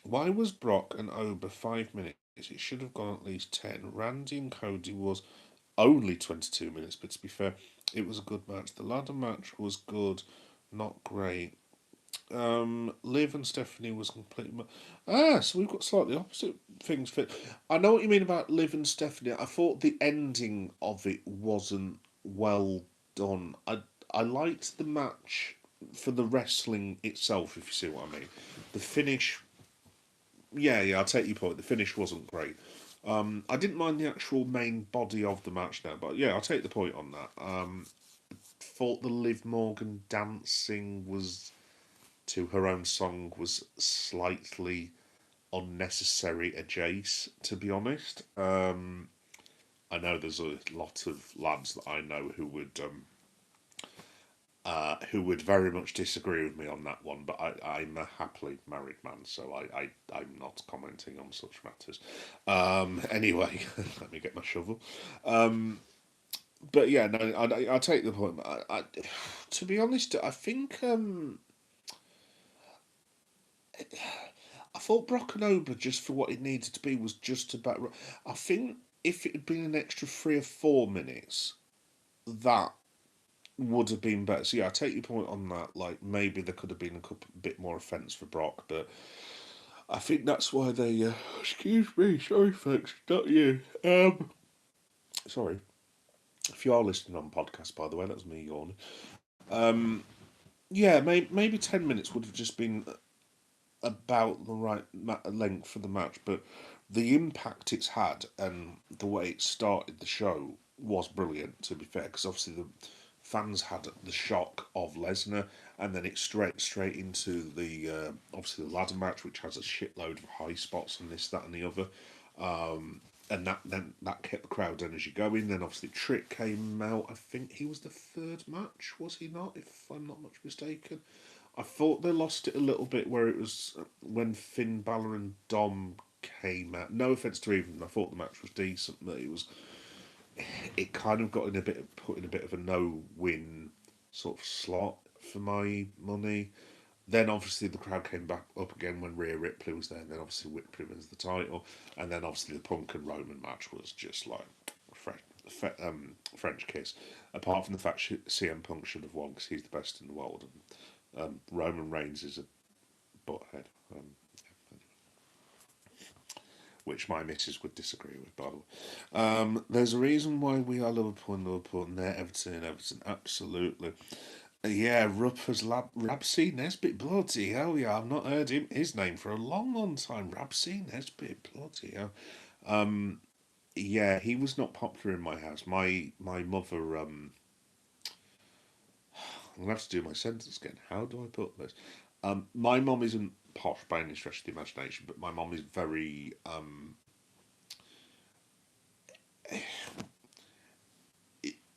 Why was Brock and Ober 5 minutes? It should have gone at least 10. Randy and Cody was only 22 minutes, but to be fair, it was a good match. The ladder match was good, not great. Liv and Stephanie was completely. So we've got slightly opposite things. Fit. I know what you mean about Liv and Stephanie. I thought the ending of it wasn't well done. I liked the match for the wrestling itself, if you see what I mean. The finish, yeah, I'll take your point. The finish wasn't great. I didn't mind the actual main body of the match now, but yeah, I'll take the point on that. Thought the Liv Morgan dancing was to her own song was slightly unnecessary adjacent, to be honest. I know there's a lot of lads that I know who would very much disagree with me on that one, but I'm a happily married man, so I'm not commenting on such matters. Anyway, let me get my shovel. But yeah, no, I take the point. To be honest, I think I thought Brock and Ober, just for what it needed to be, was just about. I think if it had been an extra 3 or 4 minutes, that would have been better. So yeah, I take your point on that. Like maybe there could have been a bit more offence for Brock, but I think that's why they. Excuse me, sorry folks, not you. Sorry. If you are listening on podcast, by the way, that's me yawning. Yeah, maybe 10 minutes would have just been about the right length for the match, but the impact it's had and the way it started the show was brilliant. To be fair, because obviously the fans had the shock of Lesnar, and then it straight into the obviously the ladder match, which has a shitload of high spots and this, that, and the other. And that kept the crowd energy going. Then obviously Trick came out. I think he was the third match, was he not? If I'm not much mistaken. I thought they lost it a little bit where it was when Finn Balor and Dom came out. No offense to either of them, I thought the match was decent, but it kind of got in a bit put in a bit of a no-win sort of slot for my money. Then obviously the crowd came back up again when Rhea Ripley was there, and then obviously Ripley wins the title, and then obviously the Punk and Roman match was just like French kiss. Apart from the fact CM Punk should have won because he's the best in the world, and Roman Reigns is a butthead. which my missus would disagree with, by the way. There's a reason why we are Liverpool and Liverpool, and they're Everton and Everton. Absolutely. Yeah, Rabsy Nesbitt, bloody hell, yeah, I've not heard his name for a long, long time. Rabsy Nesbitt, bloody hell. Yeah, he was not popular in my house. My mother, I'm gonna have to do my sentence again. How do I put this? My mum isn't posh by any stretch of the imagination, but my mum is very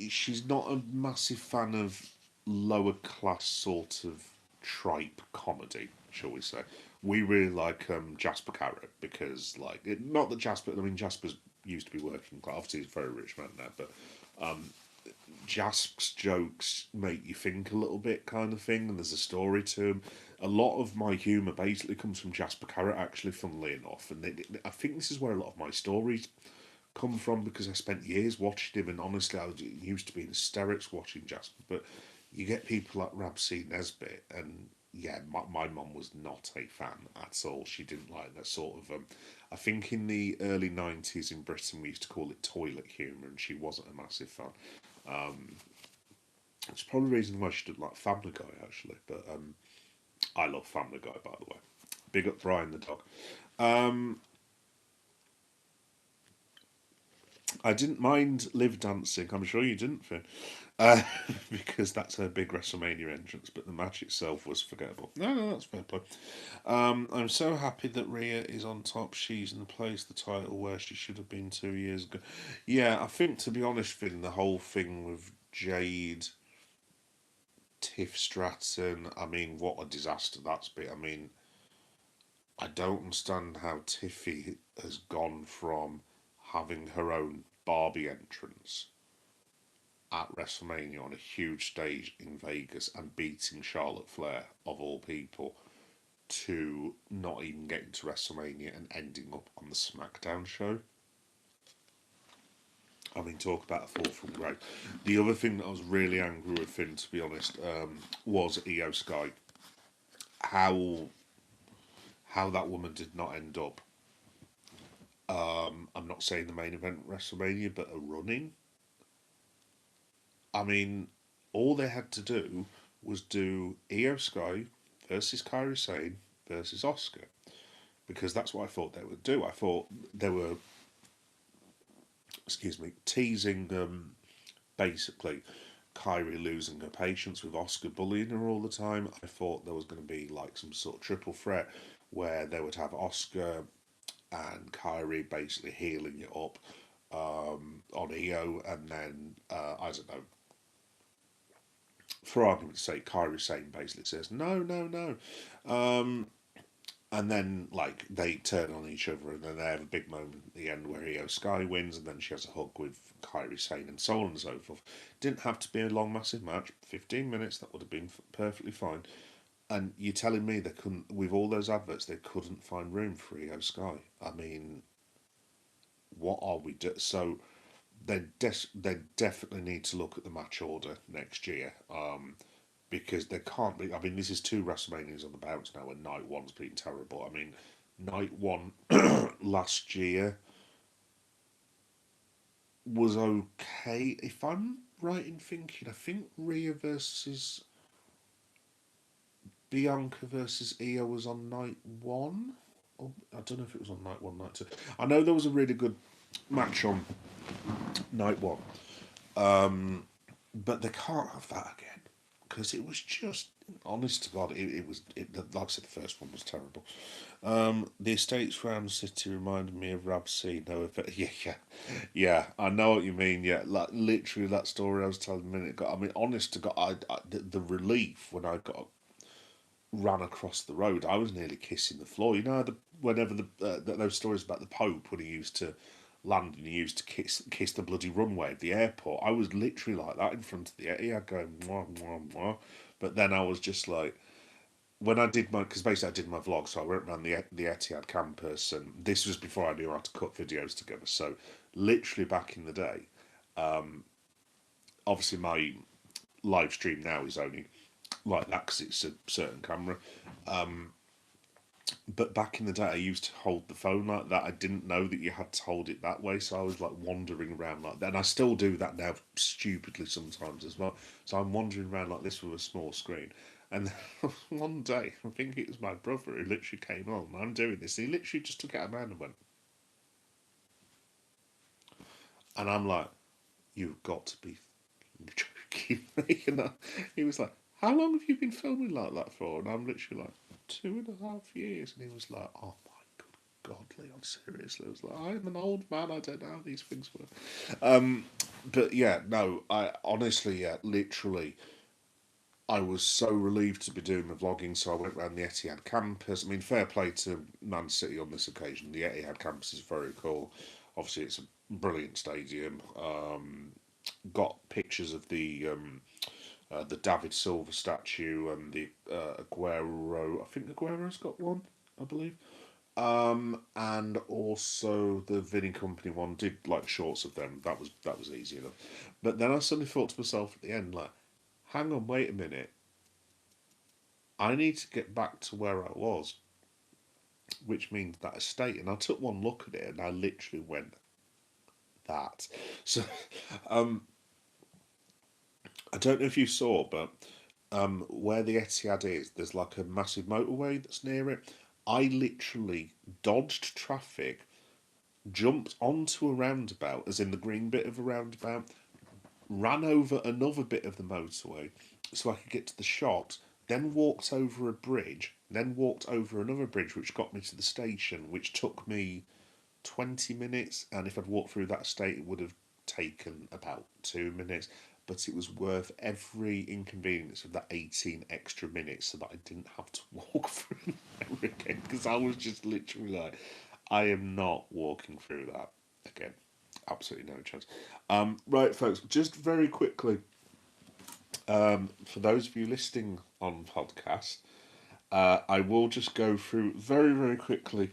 she's not a massive fan of lower class sort of tripe comedy, shall we say. We really like Jasper Carrot because, like, not that Jasper, I mean, Jasper's used to be working class, obviously he's a very rich man now, but Jasper's jokes make you think a little bit kind of thing, and there's a story to him. A lot of my humour basically comes from Jasper Carrot, actually, funnily enough, and I think this is where a lot of my stories come from because I spent years watching him, and honestly, I used to be in hysterics watching Jasper. But you get people like Rabsy Nesbitt, and yeah, my mum was not a fan at all. She didn't like that sort of. I think in the early 90s in Britain we used to call it toilet humour, and she wasn't a massive fan. It's probably the reason why she didn't like Family Guy actually, but I love Family Guy, by the way. Big up Brian the dog. Um, I didn't mind Liv dancing. I'm sure you didn't, Finn, uh, because that's her big WrestleMania entrance. But the match itself was forgettable. No, that's fair play. I'm so happy that Rhea is on top. She's in the place, the title where she should have been 2 years ago. Yeah, I think to be honest, Finn, the whole thing with Jade, Tiff Stratton. I mean, what a disaster that's been. I mean, I don't understand how Tiffy has gone from having her own Barbie entrance at WrestleMania on a huge stage in Vegas and beating Charlotte Flair, of all people, to not even getting to WrestleMania and ending up on the SmackDown show. I mean, talk about a fall from grace. The other thing that I was really angry with Finn, to be honest, was Io Sky. How that woman did not end up. I'm not saying the main event WrestleMania, but a running. I mean, all they had to do was do Io Sky versus Kairi Sane versus Oscar because that's what I thought they would do. I thought they were, excuse me, teasing basically Kyrie losing her patience with Oscar bullying her all the time. I thought there was going to be like some sort of triple threat where they would have Oscar and Kyrie basically healing it up on Io, and then I don't know. For argument's sake, Kyrie Sane basically says no, no, no, and then like they turn on each other, and then they have a big moment at the end where Io Sky wins, and then she has a hug with Kyrie Sane, and so on and so forth. Didn't have to be a long, massive match. 15 minutes, that would have been perfectly fine. And you're telling me they couldn't, with all those adverts, they couldn't find room for Io Sky? I mean, what are we doing? So they definitely need to look at the match order next year. Because they can't be. I mean, this is two WrestleManias on the bounce now, and night one's been terrible. I mean, night one last year was okay. If I'm right in thinking, I think Rhea versus Bianca versus Io was on night one. Or, I don't know if it was on night one, night two. I know there was a really good match on night one, but they can't have that again because it was just, honest to God, it was, like I said, the first one was terrible. The Estates Round City reminded me of Rab C. No, yeah, yeah, yeah. I know what you mean. Yeah, like literally that story I was telling a minute ago. I mean, honest to God, the relief when I got ran across the road, I was nearly kissing the floor. You know, whenever those stories about the Pope when he used to land and he used to kiss the bloody runway of the airport. I was literally like that in front of the Etihad, going mwah mwah mwah. But then I was just like, when I did my, because basically I did my vlog, so I went around the Etihad campus, and this was before I knew how to cut videos together. So literally back in the day, obviously my live stream now is only like that because it's a certain camera. But back in the day, I used to hold the phone like that. I didn't know that you had to hold it that way, so I was like wandering around like that. And I still do that now, stupidly sometimes as well. So I'm wandering around like this with a small screen. And then one day, I think it was my brother who literally came on. I'm doing this. He literally just took it out of my hand and went, and I'm like, "You've got to be joking me." And he was like, "How long have you been filming like that for?" And I'm literally like, 2.5 years. And he was like, "Oh my God, Leon, seriously?" I was like, "I'm an old man. I don't know how these things work." But yeah, no, I honestly, yeah, literally, I was so relieved to be doing the vlogging. So I went around the Etihad campus. I mean, fair play to Man City on this occasion. The Etihad campus is very cool. Obviously, it's a brilliant stadium. Got pictures of the David Silva statue and the Aguero. I think Aguero's got one, I believe. And also the Vinny Company one did like shorts of them. That was easy enough. But then I suddenly thought to myself at the end, like, hang on, wait a minute. I need to get back to where I was, which means that estate. And I took one look at it, and I literally went that. So I don't know if you saw, but where the Etihad is, there's like a massive motorway that's near it. I literally dodged traffic, jumped onto a roundabout, as in the green bit of a roundabout, ran over another bit of the motorway so I could get to the shop, then walked over a bridge, then walked over another bridge which got me to the station, which took me 20 minutes. And if I'd walked through that estate, it would have taken about 2 minutes. But it was worth every inconvenience of that 18 extra minutes so that I didn't have to walk through there again. Because I was just literally like, I am not walking through that again. Absolutely no chance. Right, folks, just very quickly, for those of you listening on podcast, I will just go through very, very quickly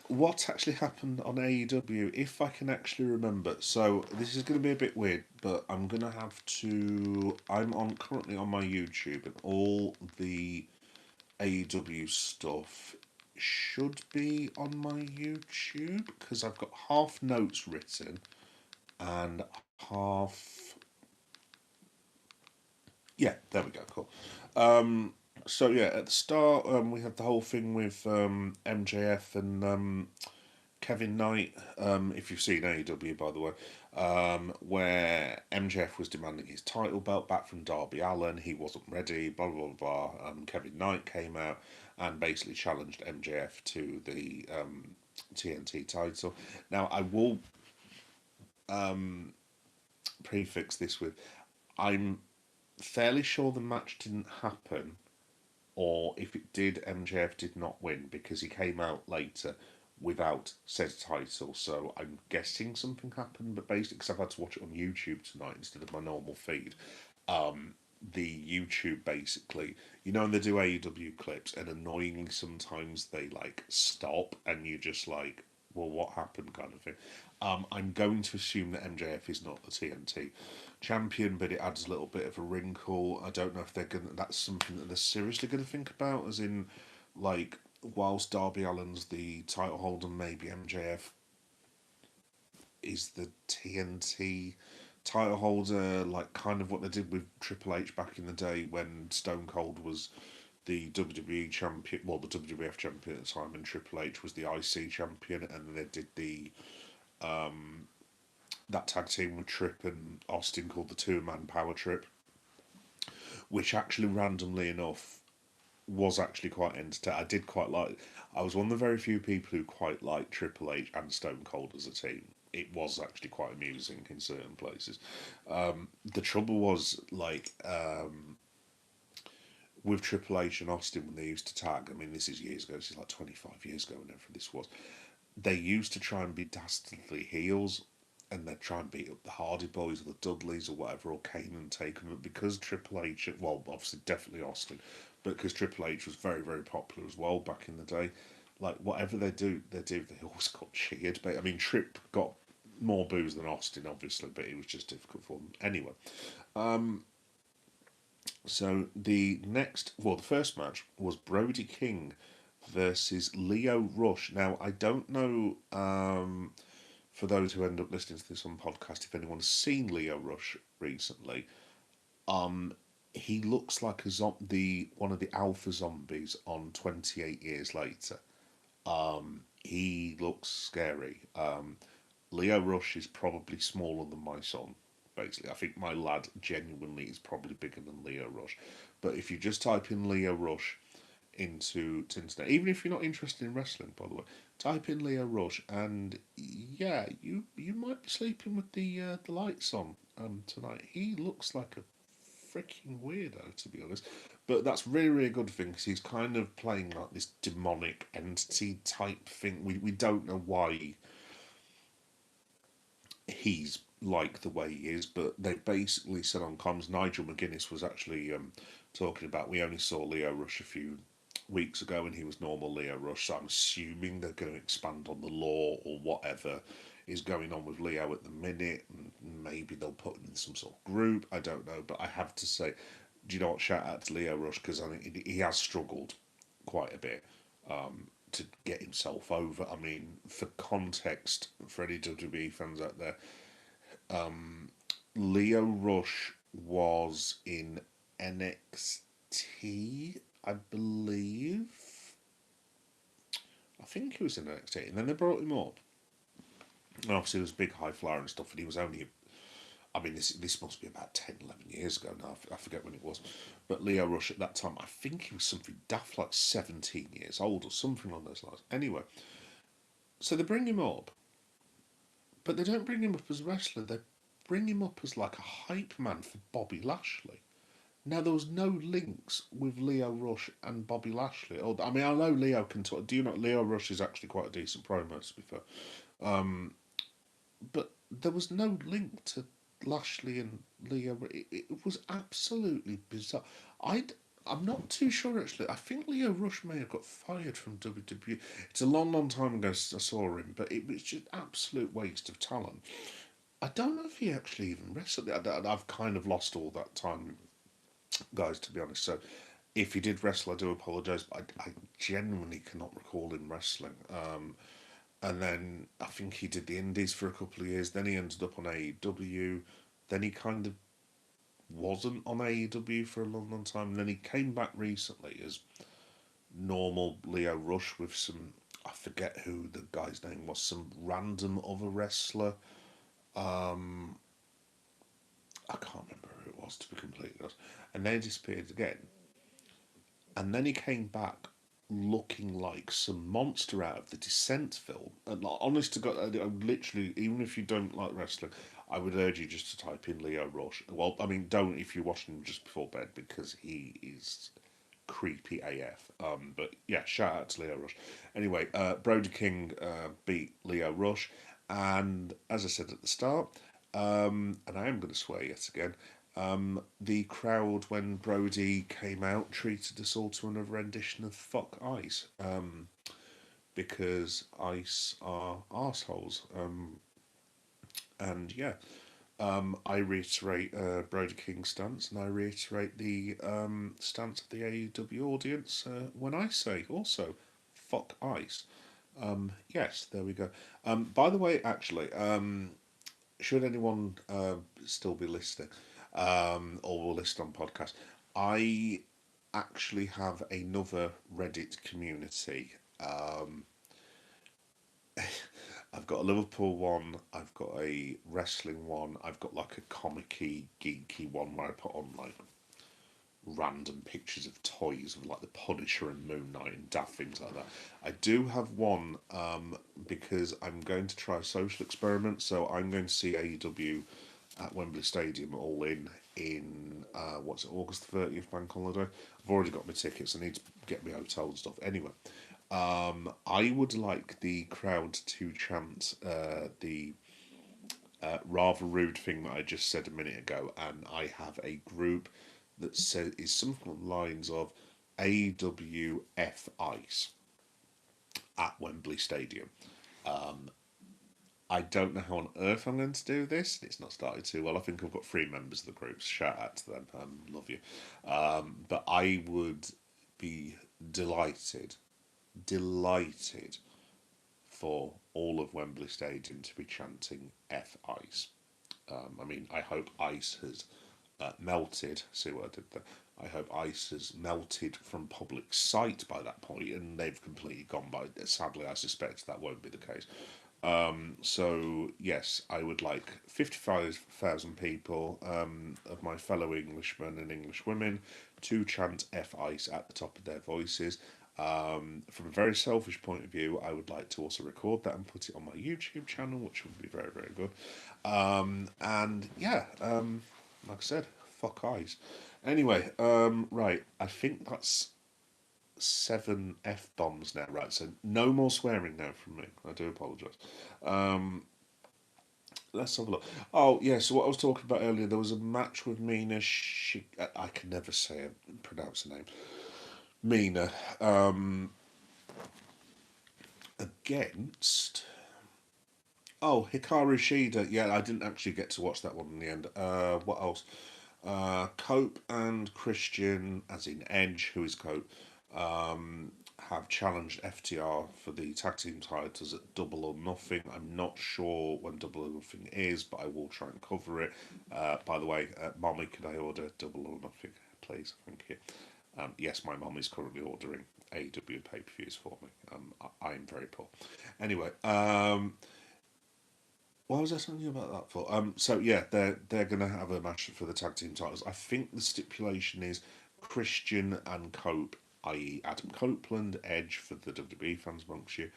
what actually happened on AEW, if I can actually remember. So this is going to be a bit weird, but I'm going to have to. I'm on currently on my YouTube, and all the AEW stuff should be on my YouTube because I've got half notes written and half. Yeah, there we go. Cool. So yeah, at the start, we had the whole thing with MJF and Kevin Knight. If you've seen AEW, by the way, where MJF was demanding his title belt back from Darby Allin, he wasn't ready. Blah blah blah. Kevin Knight came out and basically challenged MJF to the TNT title. Now, I will prefix this with, I'm fairly sure the match didn't happen, or if it did, MJF did not win because he came out later without said title. So I'm guessing something happened, but basically, because I've had to watch it on YouTube tonight instead of my normal feed, the YouTube basically, and they do AEW clips, and annoyingly sometimes they like stop, and you're just like, well, what happened, kind of thing. I'm going to assume that MJF is not the TNT champion, but it adds a little bit of a wrinkle. I don't know if they're gonna. That's something that they're seriously going to think about, as in, like, whilst Darby Allin's the title holder, maybe MJF is the TNT title holder, like kind of what they did with Triple H back in the day when Stone Cold was the WWE champion, well, the WWF champion at the time, and Triple H was the IC champion, and then they did the that tag team with Tripp and Austin called the Two Man Power Trip, which actually randomly enough was actually quite entertaining. I did quite like. I was one of the very few people who quite liked Triple H and Stone Cold as a team. It was actually quite amusing in certain places. The trouble was like with Triple H and Austin when they used to tag. I mean, this is years ago. This is like 25 years ago. Whenever this was, they used to try and be dastardly heels, and they'd try and beat up the Hardy Boys or the Dudleys or whatever, or Kane and Taker. But because Triple H, well, obviously definitely Austin, but because Triple H was very, very popular as well back in the day, like whatever they always got cheered. But I mean, Tripp got more boos than Austin, obviously, but it was just difficult for them. Anyway, So the first match was Brody King versus Leo Rush. Now I don't know, for those who end up listening to this on podcast, if anyone's seen Leo Rush recently. Um, he looks like one of the alpha zombies on 28 Years Later. He looks scary. Leo Rush is probably smaller than my son. Basically, I think my lad genuinely is probably bigger than Leo Rush. But if you just type in Leo Rush into internet, even if you're not interested in wrestling, by the way, type in Leo Rush, and yeah, you might be sleeping with the lights on tonight. He looks like a freaking weirdo, to be honest. But that's really, really good thing because he's kind of playing like this demonic entity type thing. We don't know why he's like the way he is, but they basically said on comms, Nigel McGuinness was actually talking about, we only saw Leo Rush a few weeks ago and he was normal Leo Rush, so I'm assuming they're going to expand on the law or whatever is going on with Leo at the minute, and maybe they'll put him in some sort of group, I don't know, but I have to say, do you know what, shout out to Leo Rush, because I think he has struggled quite a bit to get himself over. I mean, for context, for any WWE fans out there, Leo Rush was in NXT, I believe. I think he was in NXT, and then they brought him up. And obviously, he was a big high flyer and stuff, and he was only, I mean, this must be about 10, 11 years ago now. I forget when it was. But Leo Rush at that time, I think he was something daft like 17 years old or something along those lines. Anyway, so they bring him up, but they don't bring him up as a wrestler. They bring him up as like a hype man for Bobby Lashley. Now there was no links with Leo Rush and Bobby Lashley. Or I mean, I know Leo can talk. Do you know Leo Rush is actually quite a decent promo, to be fair. But there was no link to Lashley and Leo. It was absolutely bizarre. I I'm not too sure actually. I think Leo Rush may have got fired from WWE. It's a long, long time ago I saw him, but it was just absolute waste of talent. I don't know if he actually even wrestled. I've kind of lost all that time, guys, to be honest. So if he did wrestle, I do apologise, but I genuinely cannot recall him wrestling. And then I think he did the Indies for a couple of years. Then he ended up on AEW. Then he kind of wasn't on AEW for a long, long time. And then he came back recently as normal Leo Rush with some, I forget who the guy's name was, some random other wrestler. I can't remember who it was, to be completely honest. And then he disappeared again. And then he came back looking like some monster out of the Descent film. And like, honest to God, I literally, even if you don't like wrestling, I would urge you just to type in Leo Rush. Well, I mean, don't if you're watching him just before bed because he is creepy AF. But yeah, shout out to Leo Rush. Anyway, Brody King beat Leo Rush, and as I said at the start, and I am going to swear yet again. The crowd, when Brody came out, treated us all to another rendition of "Fuck Ice," because Ice are arseholes. And yeah, I reiterate Brody King's stance, and I reiterate the stance of the AEW audience when I say also "Fuck Ice." Yes, there we go. By the way, actually, should anyone still be listening, or will listen on podcast, I actually have another Reddit community. I've got a Liverpool one, I've got a wrestling one, I've got like a comic-y, geeky one where I put on like random pictures of toys of like the Punisher and Moon Knight and daft things like that. I do have one because I'm going to try a social experiment, so I'm going to see AEW at Wembley Stadium all in what's it, August 30th bank holiday. I've already got my tickets. I need to get my hotel and stuff. Anyway, I would like the crowd to chant the rather rude thing that I just said a minute ago, and I have a group that says is something along the lines of AWF Ice at Wembley Stadium. I don't know how on earth I'm going to do this. It's not started too well. I think I've got three members of the group. Shout out to them. Love you. But I would be delighted, delighted for all of Wembley Stadium to be chanting F Ice. I mean, I hope ice has melted. See what I did there? I hope ice has melted from public sight by that point, and they've completely gone by. Sadly, I suspect that won't be the case. So yes, I would like 55,000 people of my fellow Englishmen and English women to chant F Ice at the top of their voices. From a very selfish point of view, I would like to also record that and put it on my YouTube channel, which would be very, very good. And yeah, like I said, fuck eyes. Anyway, right, I think that's seven F bombs now, right? So no more swearing now from me. I do apologise. Um, let's have a look. Oh, yeah, so what I was talking about earlier, there was a match with Mina. I can never say it, pronounce the name. Mina. Against. Oh, Hikaru Shida. Yeah, I didn't actually get to watch that one in the end. What else? Cope and Christian, as in Edge, who is Cope, have challenged FTR for the tag team titles at Double or Nothing. I'm not sure when Double or Nothing is, but I will try and cover it. By the way, Mommy, could I order Double or Nothing, please? Thank you. Yes, my mum is currently ordering AW pay-per-views for me. I'm very poor. Anyway, what was I telling you about that for? So yeah, they're gonna have a match for the tag team titles. I think the stipulation is Christian and Cope, i.e. Adam Copeland, Edge for the WWE fans amongst you.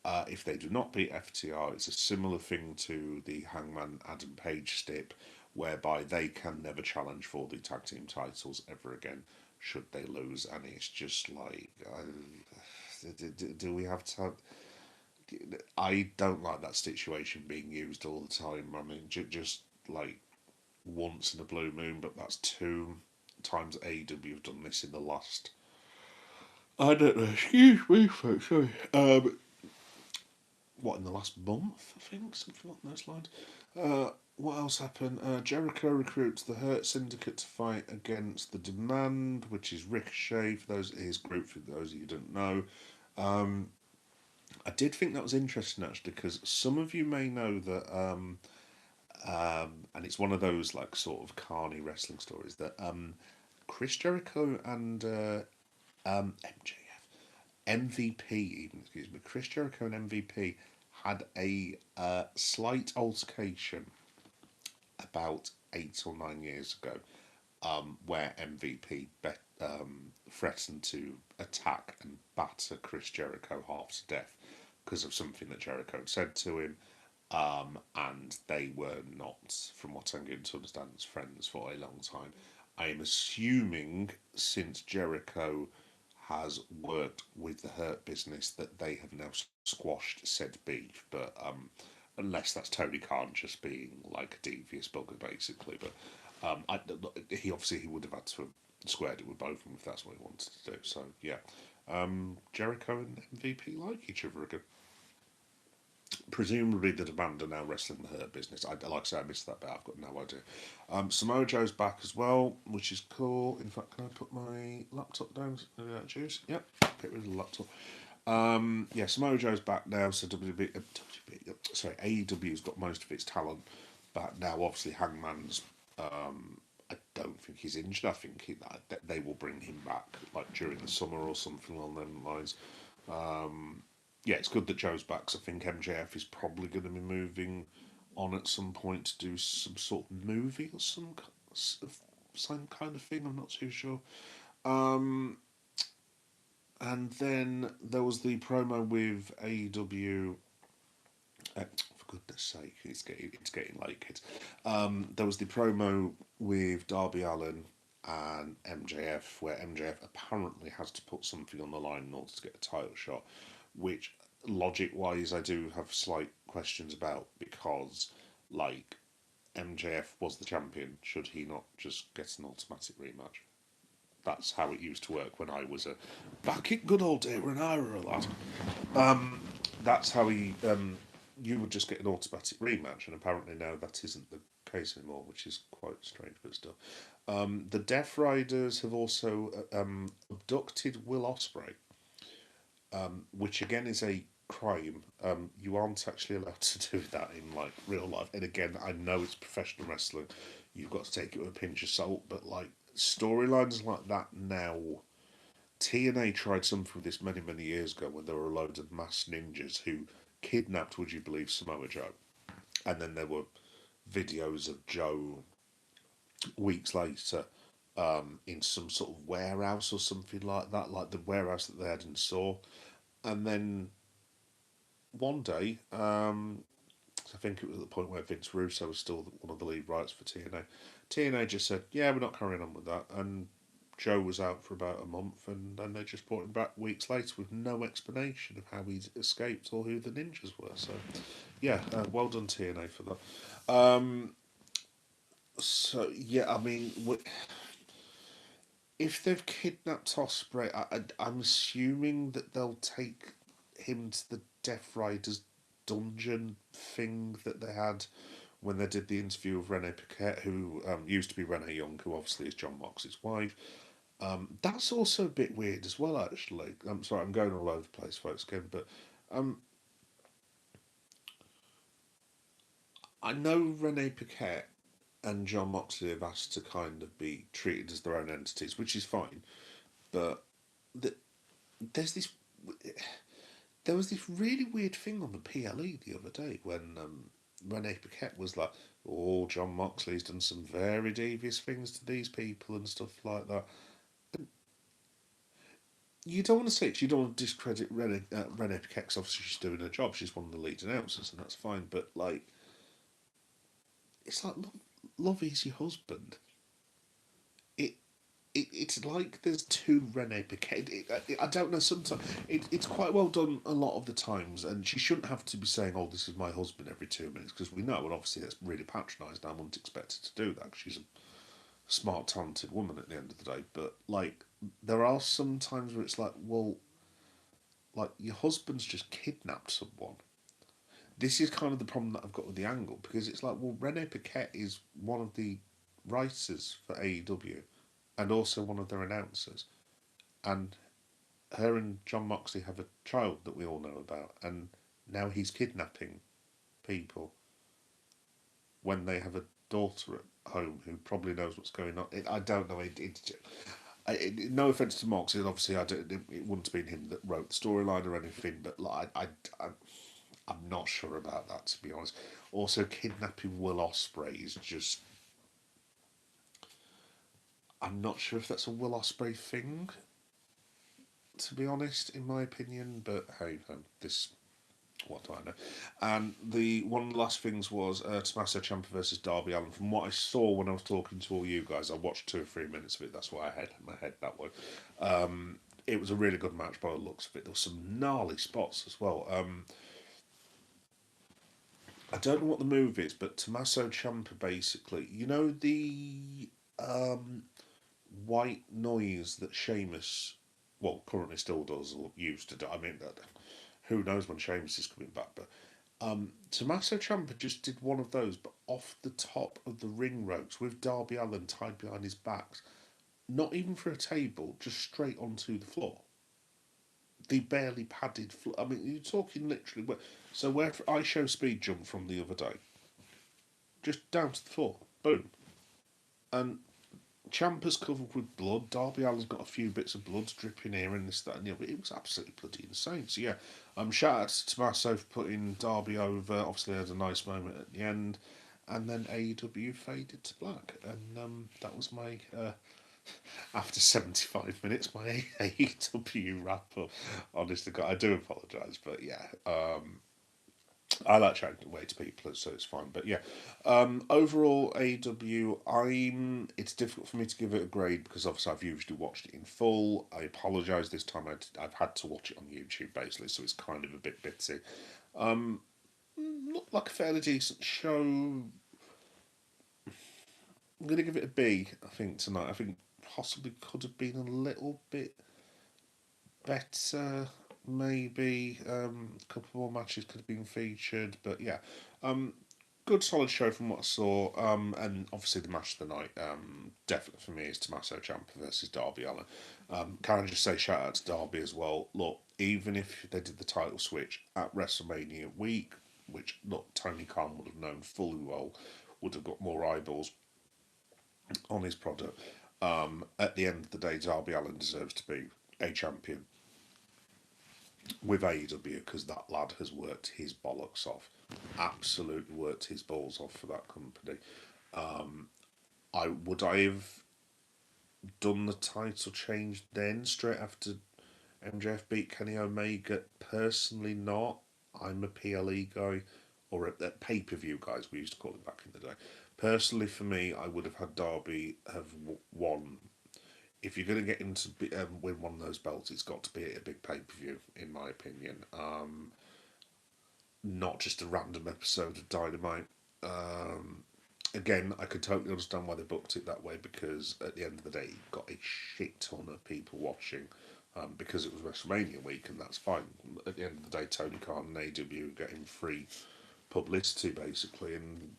If they do not beat FTR, it's a similar thing to the Hangman Adam Page stip, whereby they can never challenge for the tag team titles ever again should they lose. And it's just like, do we have to? I don't like that situation being used all the time. I mean, just like once in a blue moon, but that's two times AEW have done this in the last. I don't know. Excuse me, folks. Sorry. What in the last month? I think something along those lines. What else happened? Jericho recruits the Hurt Syndicate to fight against the Demand, which is Ricochet for those his group. For those of you who don't know, I did think that was interesting actually because some of you may know that, and it's one of those like sort of carny wrestling stories that Chris Jericho and MJF, MVP even excuse me, Chris Jericho and MVP had a slight altercation about 8 or 9 years ago, where MVP threatened to attack and batter Chris Jericho half to death because of something that Jericho had said to him. And they were not, from what I'm getting to understand, friends for a long time. I am assuming since Jericho has worked with the Hurt Business that they have now squashed said beef, but unless that's Tony Khan just being like a devious bugger, basically. But he would have had to have squared it with both of them if that's what he wanted to do. So yeah, Jericho and MVP like each other again. Presumably the Demand are now wrestling the Hurt Business. Like I say, I missed that bit. I've got no idea. Samoa Joe's back as well, which is cool. In fact, can I put my laptop down? Juice? Yep. Get rid of the laptop. Yeah, Samoa Joe's back now, so AEW's got most of its talent back now. Obviously, Hangman's. I don't think he's injured. I think they will bring him back like during the summer or something along those lines. Yeah, it's good that Joe's back. 'Cause I think MJF is probably going to be moving on at some point to do some sort of movie or some kind of thing. I'm not too sure. And then there was the promo with AEW. For goodness sake, it's getting late, kids. There was the promo with Darby Allin and MJF, where MJF apparently has to put something on the line in order to get a title shot, which logic-wise I do have slight questions about because, like, MJF was the champion. Should he not just get an automatic rematch? That's how it used to work when I was back in good old day when I were a lad. That's how he you would just get an automatic rematch, and apparently now that isn't the case anymore, which is quite strange, but still. The Death Riders have also abducted Will Ospreay, which again is a crime. You aren't actually allowed to do that in like real life. And again, I know it's professional wrestling. You've got to take it with a pinch of salt, but like storylines like that now. TNA tried something with this many, many years ago when there were loads of masked ninjas who kidnapped, would you believe, Samoa Joe. And then there were videos of Joe weeks later in some sort of warehouse or something like that, like the warehouse that they had in Saw. And then one day, I think it was at the point where Vince Russo was still one of the lead writers for TNA. TNA just said, "Yeah, we're not carrying on with that," and Joe was out for about a month, and then they just brought him back weeks later with no explanation of how he'd escaped or who the ninjas were. So, yeah, well done TNA for that. So yeah, I mean, if they've kidnapped Osprey, I'm assuming that they'll take him to the Death Riders dungeon thing that they had when they did the interview with Renee Paquette, who used to be Renee Young, who obviously is John Moxley's wife. That's also a bit weird as well, actually. I'm sorry, I'm going all over the place, folks, again, but um, I know Renee Paquette and John Moxley have asked to kind of be treated as their own entities, which is fine, but the, there's this. There was this really weird thing on the PLE the other day when Renee Paquette was like, "Oh, John Moxley's done some very devious things to these people and stuff like that." You don't want to say it. You don't want to discredit Renee Paquette 'cause obviously she's doing her job. She's one of the lead announcers, and that's fine. But like, it's like love is your husband. It it's like there's two Renee Paquette. I don't know. Sometimes it's quite well done a lot of the times, and she shouldn't have to be saying, "Oh, this is my husband" every 2 minutes because we know, and obviously that's really patronised. I wouldn't expect her to do that 'cause she's a smart, talented woman at the end of the day. But like, there are some times where it's like, well, like your husband's just kidnapped someone. This is kind of the problem that I've got with the angle because it's like, well, Renee Paquette is one of the writers for AEW and also one of their announcers, and her and John Moxley have a child that we all know about, and now he's kidnapping people when they have a daughter at home who probably knows what's going on. I don't know. No offense to Moxley, obviously, it wouldn't have been him that wrote the storyline or anything, but like, I'm not sure about that, to be honest. Also, kidnapping Will Ospreay is just. I'm not sure if that's a Will Ospreay thing, to be honest, in my opinion, but hey, this. What do I know? And the one of the last things was Tommaso Ciampa versus Darby Allin. From what I saw when I was talking to all you guys, I watched 2 or 3 minutes of it. That's why I had my head that way. It was a really good match by the looks of it. There were some gnarly spots as well. I don't know what the move is, but Tommaso Ciampa basically, you know the um, white noise that Sheamus, well, currently still does or used to do. I mean, who knows when Sheamus is coming back, but Tommaso Ciampa just did one of those, but off the top of the ring ropes with Darby Allin tied behind his back. Not even for a table, just straight onto the floor. The barely padded floor. I mean, you're talking literally. So where I show speed jump from the other day, just down to the floor, boom, and Champa's covered with blood. Darby Allin's got a few bits of blood dripping here and this, that, and the other. It was absolutely bloody insane. So yeah, shout out to Tommaso for putting Darby over. Obviously, had a nice moment at the end, and then AEW faded to black, and that was my after 75 minutes my AEW wrap up. Honest to God, I do apologise, but yeah, I like chatting way to people, so it's fine. But yeah, overall, AW, It's difficult for me to give it a grade because obviously I've usually watched it in full. I apologise this time. I've had to watch it on YouTube basically, so it's kind of a bit bitty. Looked like a fairly decent show. I'm going to give it a B. I think tonight. I think possibly could have been a little bit better. maybe a couple more matches could have been featured, but yeah, um, good solid show from what I saw. And obviously the match of the night, definitely for me is Tommaso Ciampa versus Darby Allin. Can I just say shout out to Darby as well? Look, even if they did the title switch at WrestleMania week, which look Tony Khan would have known fully well, would have got more eyeballs on his product. At the end of the day, Darby Allin deserves to be a champion with AEW because that lad has worked his bollocks off, absolutely worked his balls off for that company. I have done the title change then straight after MJF beat Kenny Omega. Personally, not. I'm a PLE guy, or a pay per view guys we used to call it back in the day. Personally, for me, I would have had Darby have won. If you're going to get him to win one of those belts, it's got to be a big pay per view, in my opinion. Not just a random episode of Dynamite. Again, I could totally understand why they booked it that way because at the end of the day, you got a shit ton of people watching because it was WrestleMania week, and that's fine. At the end of the day, Tony Khan and AW are getting free publicity basically, and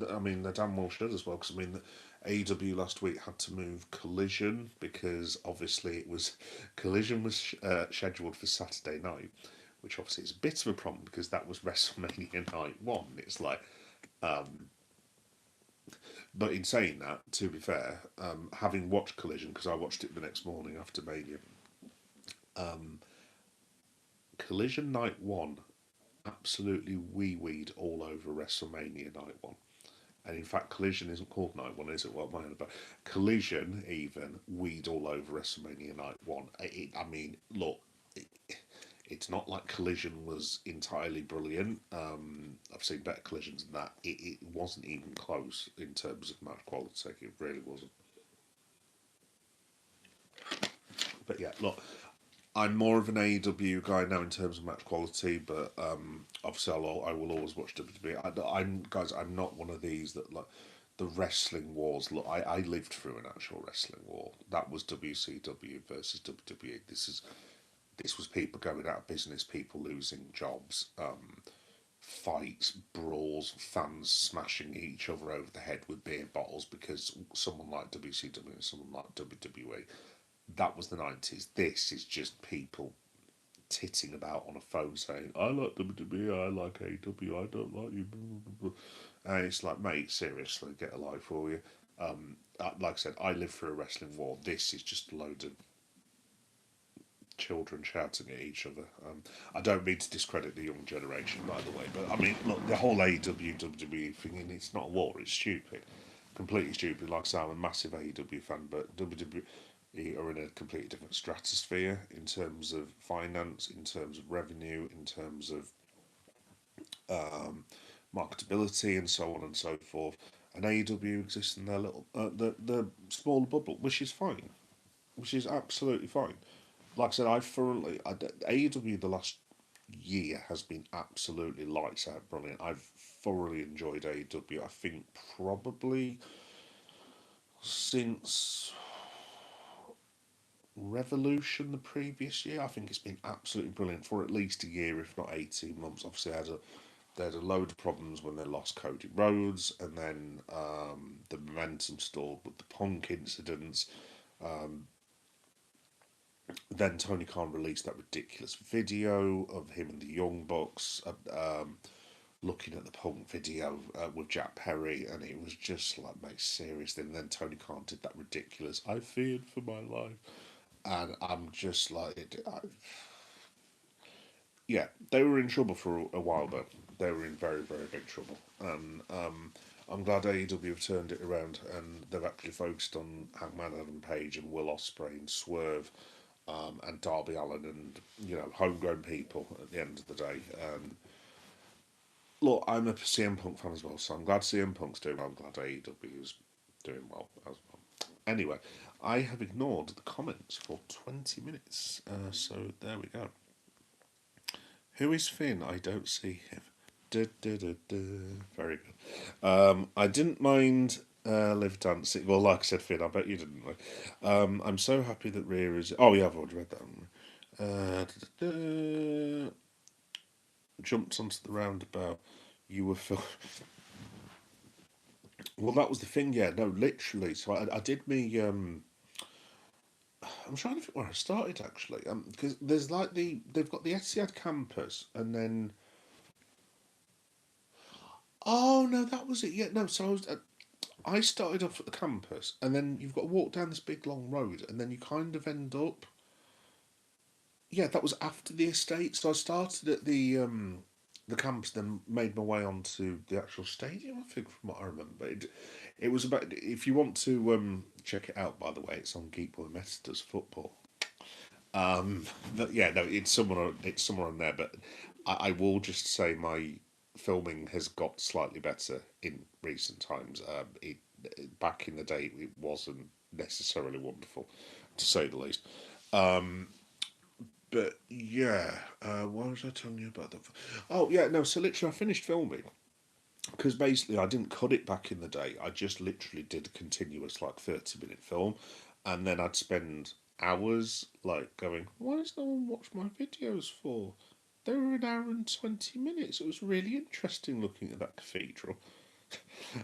I mean they damn well should as well because I mean AEW last week had to move Collision because obviously it was Collision was scheduled for Saturday night, which obviously is a bit of a problem because that was WrestleMania night one. It's like, but in saying that, to be fair, having watched Collision because I watched it the next morning after Mania, Collision night one absolutely wee weed all over WrestleMania night one. And in fact, Collision isn't called Night One, is it? What am I on about? Collision even weed all over WrestleMania Night One. I mean, look, it, it's not like Collision was entirely brilliant. I've seen better Collisions than that. It wasn't even close in terms of match quality. It really wasn't. But yeah, look, I'm more of an AEW guy now in terms of match quality, but obviously I will always watch WWE. I'm guys, I'm not one of these that like the wrestling wars. Look, I lived through an actual wrestling war. That was WCW versus WWE. This was people going out of business, people losing jobs, fights, brawls, fans smashing each other over the head with beer bottles because someone like WCW and someone like WWE. That was the 90s. This is just people titting about on a phone saying, I like WWE, I like AW, I don't like you. And it's like, mate, seriously, get a life for you. Like I said, I live through a wrestling war. This is just a load of children shouting at each other. I don't mean to discredit the young generation, by the way, but I mean, look, the whole AW WWE thing, and it's not a war, it's stupid. Completely stupid. Like I say, I'm a massive AEW fan, but WWE are in a completely different stratosphere in terms of finance, in terms of revenue, in terms of marketability, and so on and so forth. And AEW exists in their little, the smaller bubble, which is fine, which is absolutely fine. Like I said, AEW the last year has been absolutely lights out brilliant. I've thoroughly enjoyed AEW. I think probably since Revolution the previous year, I think it's been absolutely brilliant for at least a year, if not 18 months. Obviously, they had a load of problems when they lost Cody Rhodes, and then the momentum stalled with the Punk incidents. Then Tony Khan released that ridiculous video of him and the Young Bucks looking at the Punk video with Jack Perry, and it was just like, mate, seriously. And then Tony Khan did that ridiculous, I feared for my life. And I'm just like, yeah, they were in trouble for a while, but they were in very, very big trouble. And I'm glad AEW have turned it around and they've actually focused on Hangman Adam Page and Will Ospreay and Swerve and Darby Allin and homegrown people at the end of the day. Look, I'm a CM Punk fan as well, so I'm glad CM Punk's doing well. I'm glad AEW is doing well as well. Anyway, I have ignored the comments for 20 minutes, so there we go. Who is Finn? I don't see him. Da, da, da, da. Very good. I didn't mind Liv dancing. Well, like I said, Finn, I bet you didn't. I'm so happy that Rhea is. Oh, yeah, I've already read that. Da-da-da. Jumped onto the roundabout. You were well. That was the thing. Yeah, no, literally. So I did me. I'm trying to think where I started actually. Because there's like they've got the Etihad campus, and then oh no, that was it. Yeah, no. So I started off at the campus, and then you've got to walk down this big long road, and then you kind of end up. Yeah, that was after the estate. So I started at the campus, then made my way onto the actual stadium. I think from what I remember, it was about. If you want to check it out, by the way, it's on Geek Boy Messages Football. But yeah, no, it's somewhere on there. But I will just say my filming has got slightly better in recent times. Back in the day, it wasn't necessarily wonderful, to say the least. But yeah, what was I telling you about that? Oh yeah, no. So literally, I finished filming because basically I didn't cut it back in the day. I just literally did a continuous like 30-minute film, and then I'd spend hours like going, "Why does no one watch my videos for?" They were an hour and 20 minutes. It was really interesting looking at that cathedral,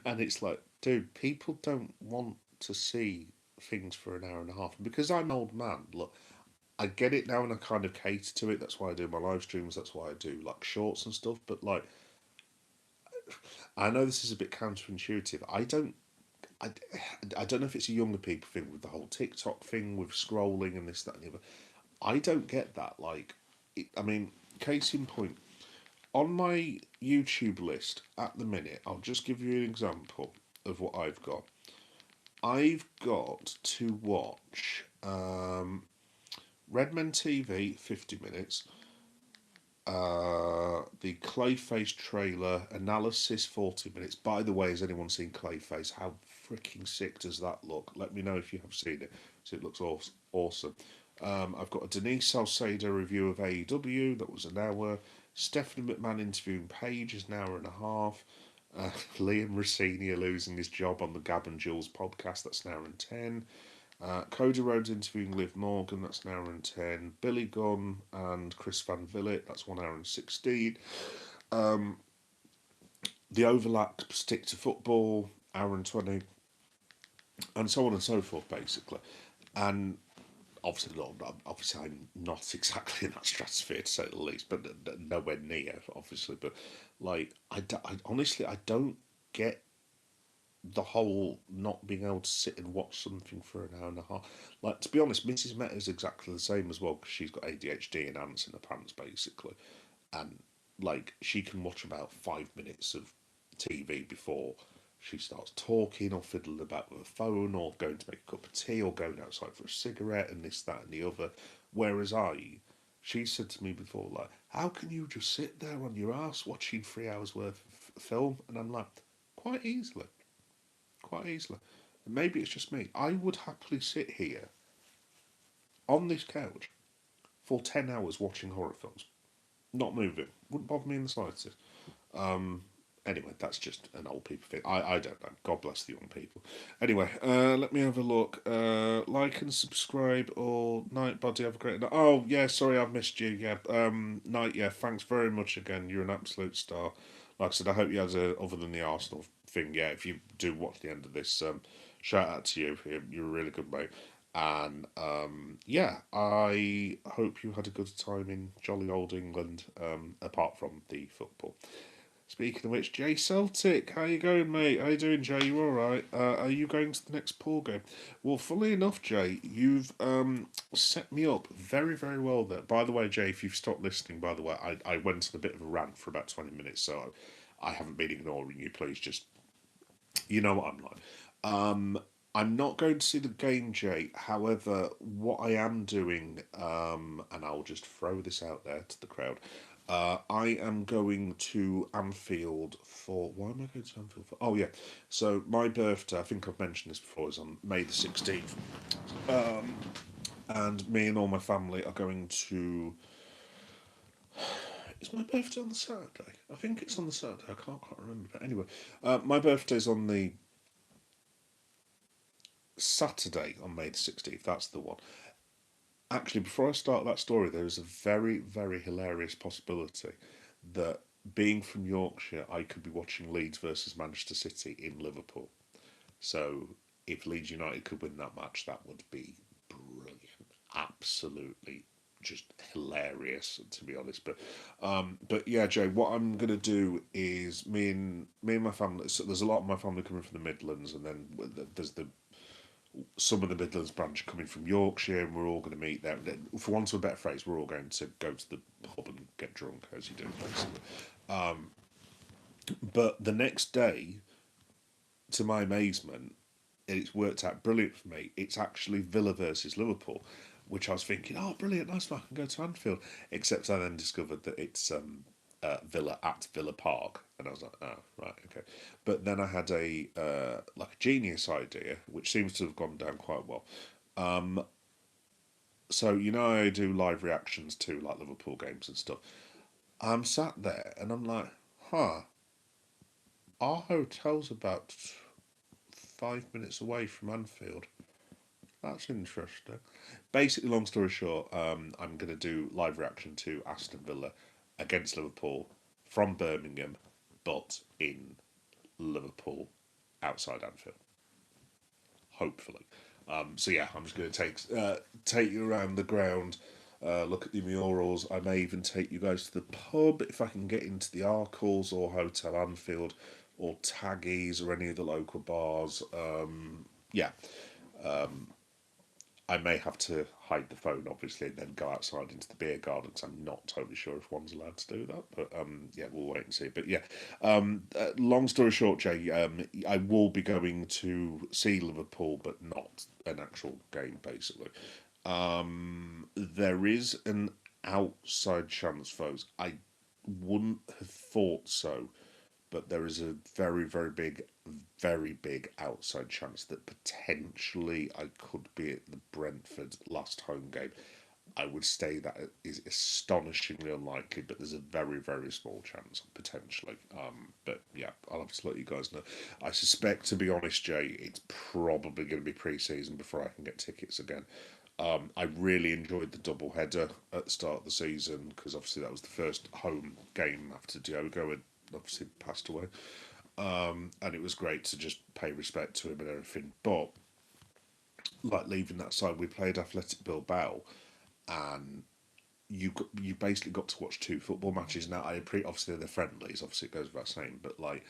and it's like, dude, people don't want to see things for an hour and a half. And because I'm an old man, look, I get it now and I kind of cater to it. That's why I do my live streams. That's why I do like shorts and stuff. But like, I know this is a bit counterintuitive. I, I don't know if it's a younger people thing with the whole TikTok thing with scrolling and this, that, and the other. I don't get that. Like, I mean, case in point, on my YouTube list at the minute, I'll just give you an example of what I've got. I've got to watch Redmen TV, 50 minutes. The Clayface trailer analysis, 40 minutes. By the way, has anyone seen Clayface? How freaking sick does that look? Let me know if you have seen it. So it looks awesome. I've got a Denise Salcedo review of AEW, that was an hour. Stephanie McMahon interviewing Paige is an hour and a half. Liam Rossini losing his job on the Gab and Jules podcast, that's an hour and 10. Cody Rhodes interviewing Liv Morgan, that's an hour and 10. Billy Gunn and Chris Van Vliet, that's 1 hour and 16. The overlap stick to football, hour and 20, and so on and so forth, basically. And obviously, I'm not exactly in that stratosphere to say the least, but nowhere near, obviously. But like, I honestly, I don't get the whole not being able to sit and watch something for an hour and a half. Like, to be honest, Mrs. Meta is exactly the same as well because she's got ADHD and ants in her pants, basically. And, like, she can watch about 5 minutes of TV before she starts talking or fiddling about with her phone or going to make a cup of tea or going outside for a cigarette and this, that, and the other. Whereas she said to me before, like, how can you just sit there on your ass watching 3 hours worth of film? And I'm like, quite easily. Quite easily. And maybe it's just me. I would happily sit here on this couch for 10 hours watching horror films. Not moving. Wouldn't bother me in the slightest. Anyway, that's just an old people thing. I don't know. God bless the young people. Anyway, let me have a look. Like and subscribe or Night Buddy, have a great night. Oh, yeah, sorry I've missed you. Yeah, Night, yeah, thanks very much again. You're an absolute star. Like I said, I hope you had other than the Arsenal thing, yeah, if you do watch the end of this, shout out to you. You're a really good mate. And yeah, I hope you had a good time in jolly old England, apart from the football. Speaking of which, Jay Celtic, how you going, mate? How you doing, Jay? You all right? Are you going to the next pool game? Well, funnily enough, Jay, you've set me up very, very well there. By the way, Jay, if you've stopped listening, by the way, I went on a bit of a rant for about 20 minutes, so I haven't been ignoring you. Please just, you know what I'm like. I'm not going to see the game, Jay. However, what I am doing, and I'll just throw this out there to the crowd, I am going to Anfield for. Why am I going to Anfield for? Oh, yeah. So, my birthday, I think I've mentioned this before, is on May the 16th. And me and all my family are going to. Is my birthday on the Saturday? I think it's on the Saturday. I can't quite remember. But anyway, my birthday's on the Saturday on May the 16th. That's the one. Actually, before I start that story, there is a very, very hilarious possibility that being from Yorkshire, I could be watching Leeds versus Manchester City in Liverpool. So if Leeds United could win that match, that would be brilliant. Absolutely just hilarious, to be honest. But yeah, Joe, what I'm gonna do is me and my family. So there's a lot of my family coming from the Midlands, and then there's the some of the Midlands branch coming from Yorkshire, and we're all going to meet there. For want of a better phrase, we're all going to go to the pub and get drunk, as you do, basically. But the next day, to my amazement, it's worked out brilliant for me. It's actually Villa versus Liverpool, which I was thinking, oh, brilliant, nice, I can go to Anfield. Except I then discovered that it's Villa at Villa Park, and I was like, oh, right, okay. But then I had a like a genius idea, which seems to have gone down quite well. So I do live reactions to like Liverpool games and stuff. I'm sat there and I'm like, huh, our hotel's about 5 minutes away from Anfield. That's interesting. Basically, long story short, I'm going to do live reaction to Aston Villa against Liverpool from Birmingham, but in Liverpool outside Anfield. Hopefully. So yeah, I'm just going to take you around the ground, look at the murals. I may even take you guys to the pub if I can get into the Arcles or Hotel Anfield or Taggies or any of the local bars. Yeah, I may have to hide the phone, obviously, and then go outside into the beer garden because I'm not totally sure if one's allowed to do that. But yeah, we'll wait and see. But yeah, long story short, Jay, I will be going to see Liverpool, but not an actual game, basically. There is an outside chance, folks. I wouldn't have thought so, but there is a very, very big outside chance that potentially I could be at the Brentford last home game. I would say that is astonishingly unlikely, but there's a very, very small chance potentially. But yeah, I'll have to let you guys know. I suspect, to be honest, Jay, it's probably going to be pre-season before I can get tickets again. I really enjoyed the double header at the start of the season because obviously that was the first home game after Diogo had obviously passed away, and it was great to just pay respect to him and everything. But like leaving that side, we played Athletic Bilbao, and you basically got to watch two football matches. Now obviously they're friendlies, obviously it goes without saying, but like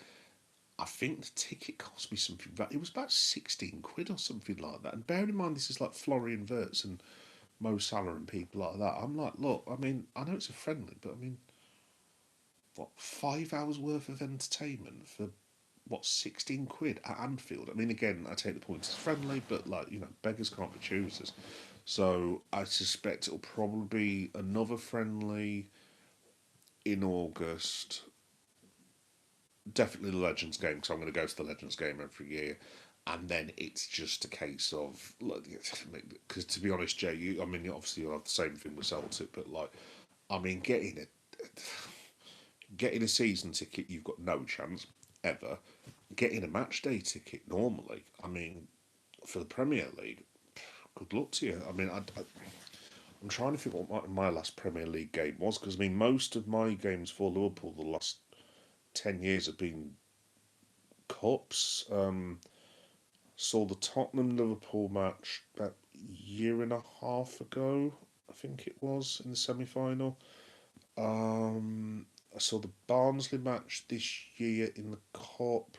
I think the ticket cost me something. It was about 16 quid or something like that. And bearing in mind this is like Florian Wirtz and Mo Salah and people like that. I'm like, look, I mean, I know it's a friendly, but I mean, what 5 hours worth of entertainment for what 16 quid at Anfield? I mean, again, I take the point it's friendly, but like beggars can't be choosers. So I suspect it'll probably be another friendly in August. Definitely the Legends game because I'm going to go to the Legends game every year, and then it's just a case of because to be honest, Jay, I mean, obviously you'll have the same thing with Celtic, but like, I mean, getting a season ticket, you've got no chance ever. Getting a match day ticket normally, I mean, for the Premier League, good luck to you. I mean, I'm trying to think what my last Premier League game was because I mean, most of my games for Liverpool the last 10 years have been cups. Saw the Tottenham Liverpool match about a year and a half ago, I think it was, in the semi final. I saw the Barnsley match this year in the Cup.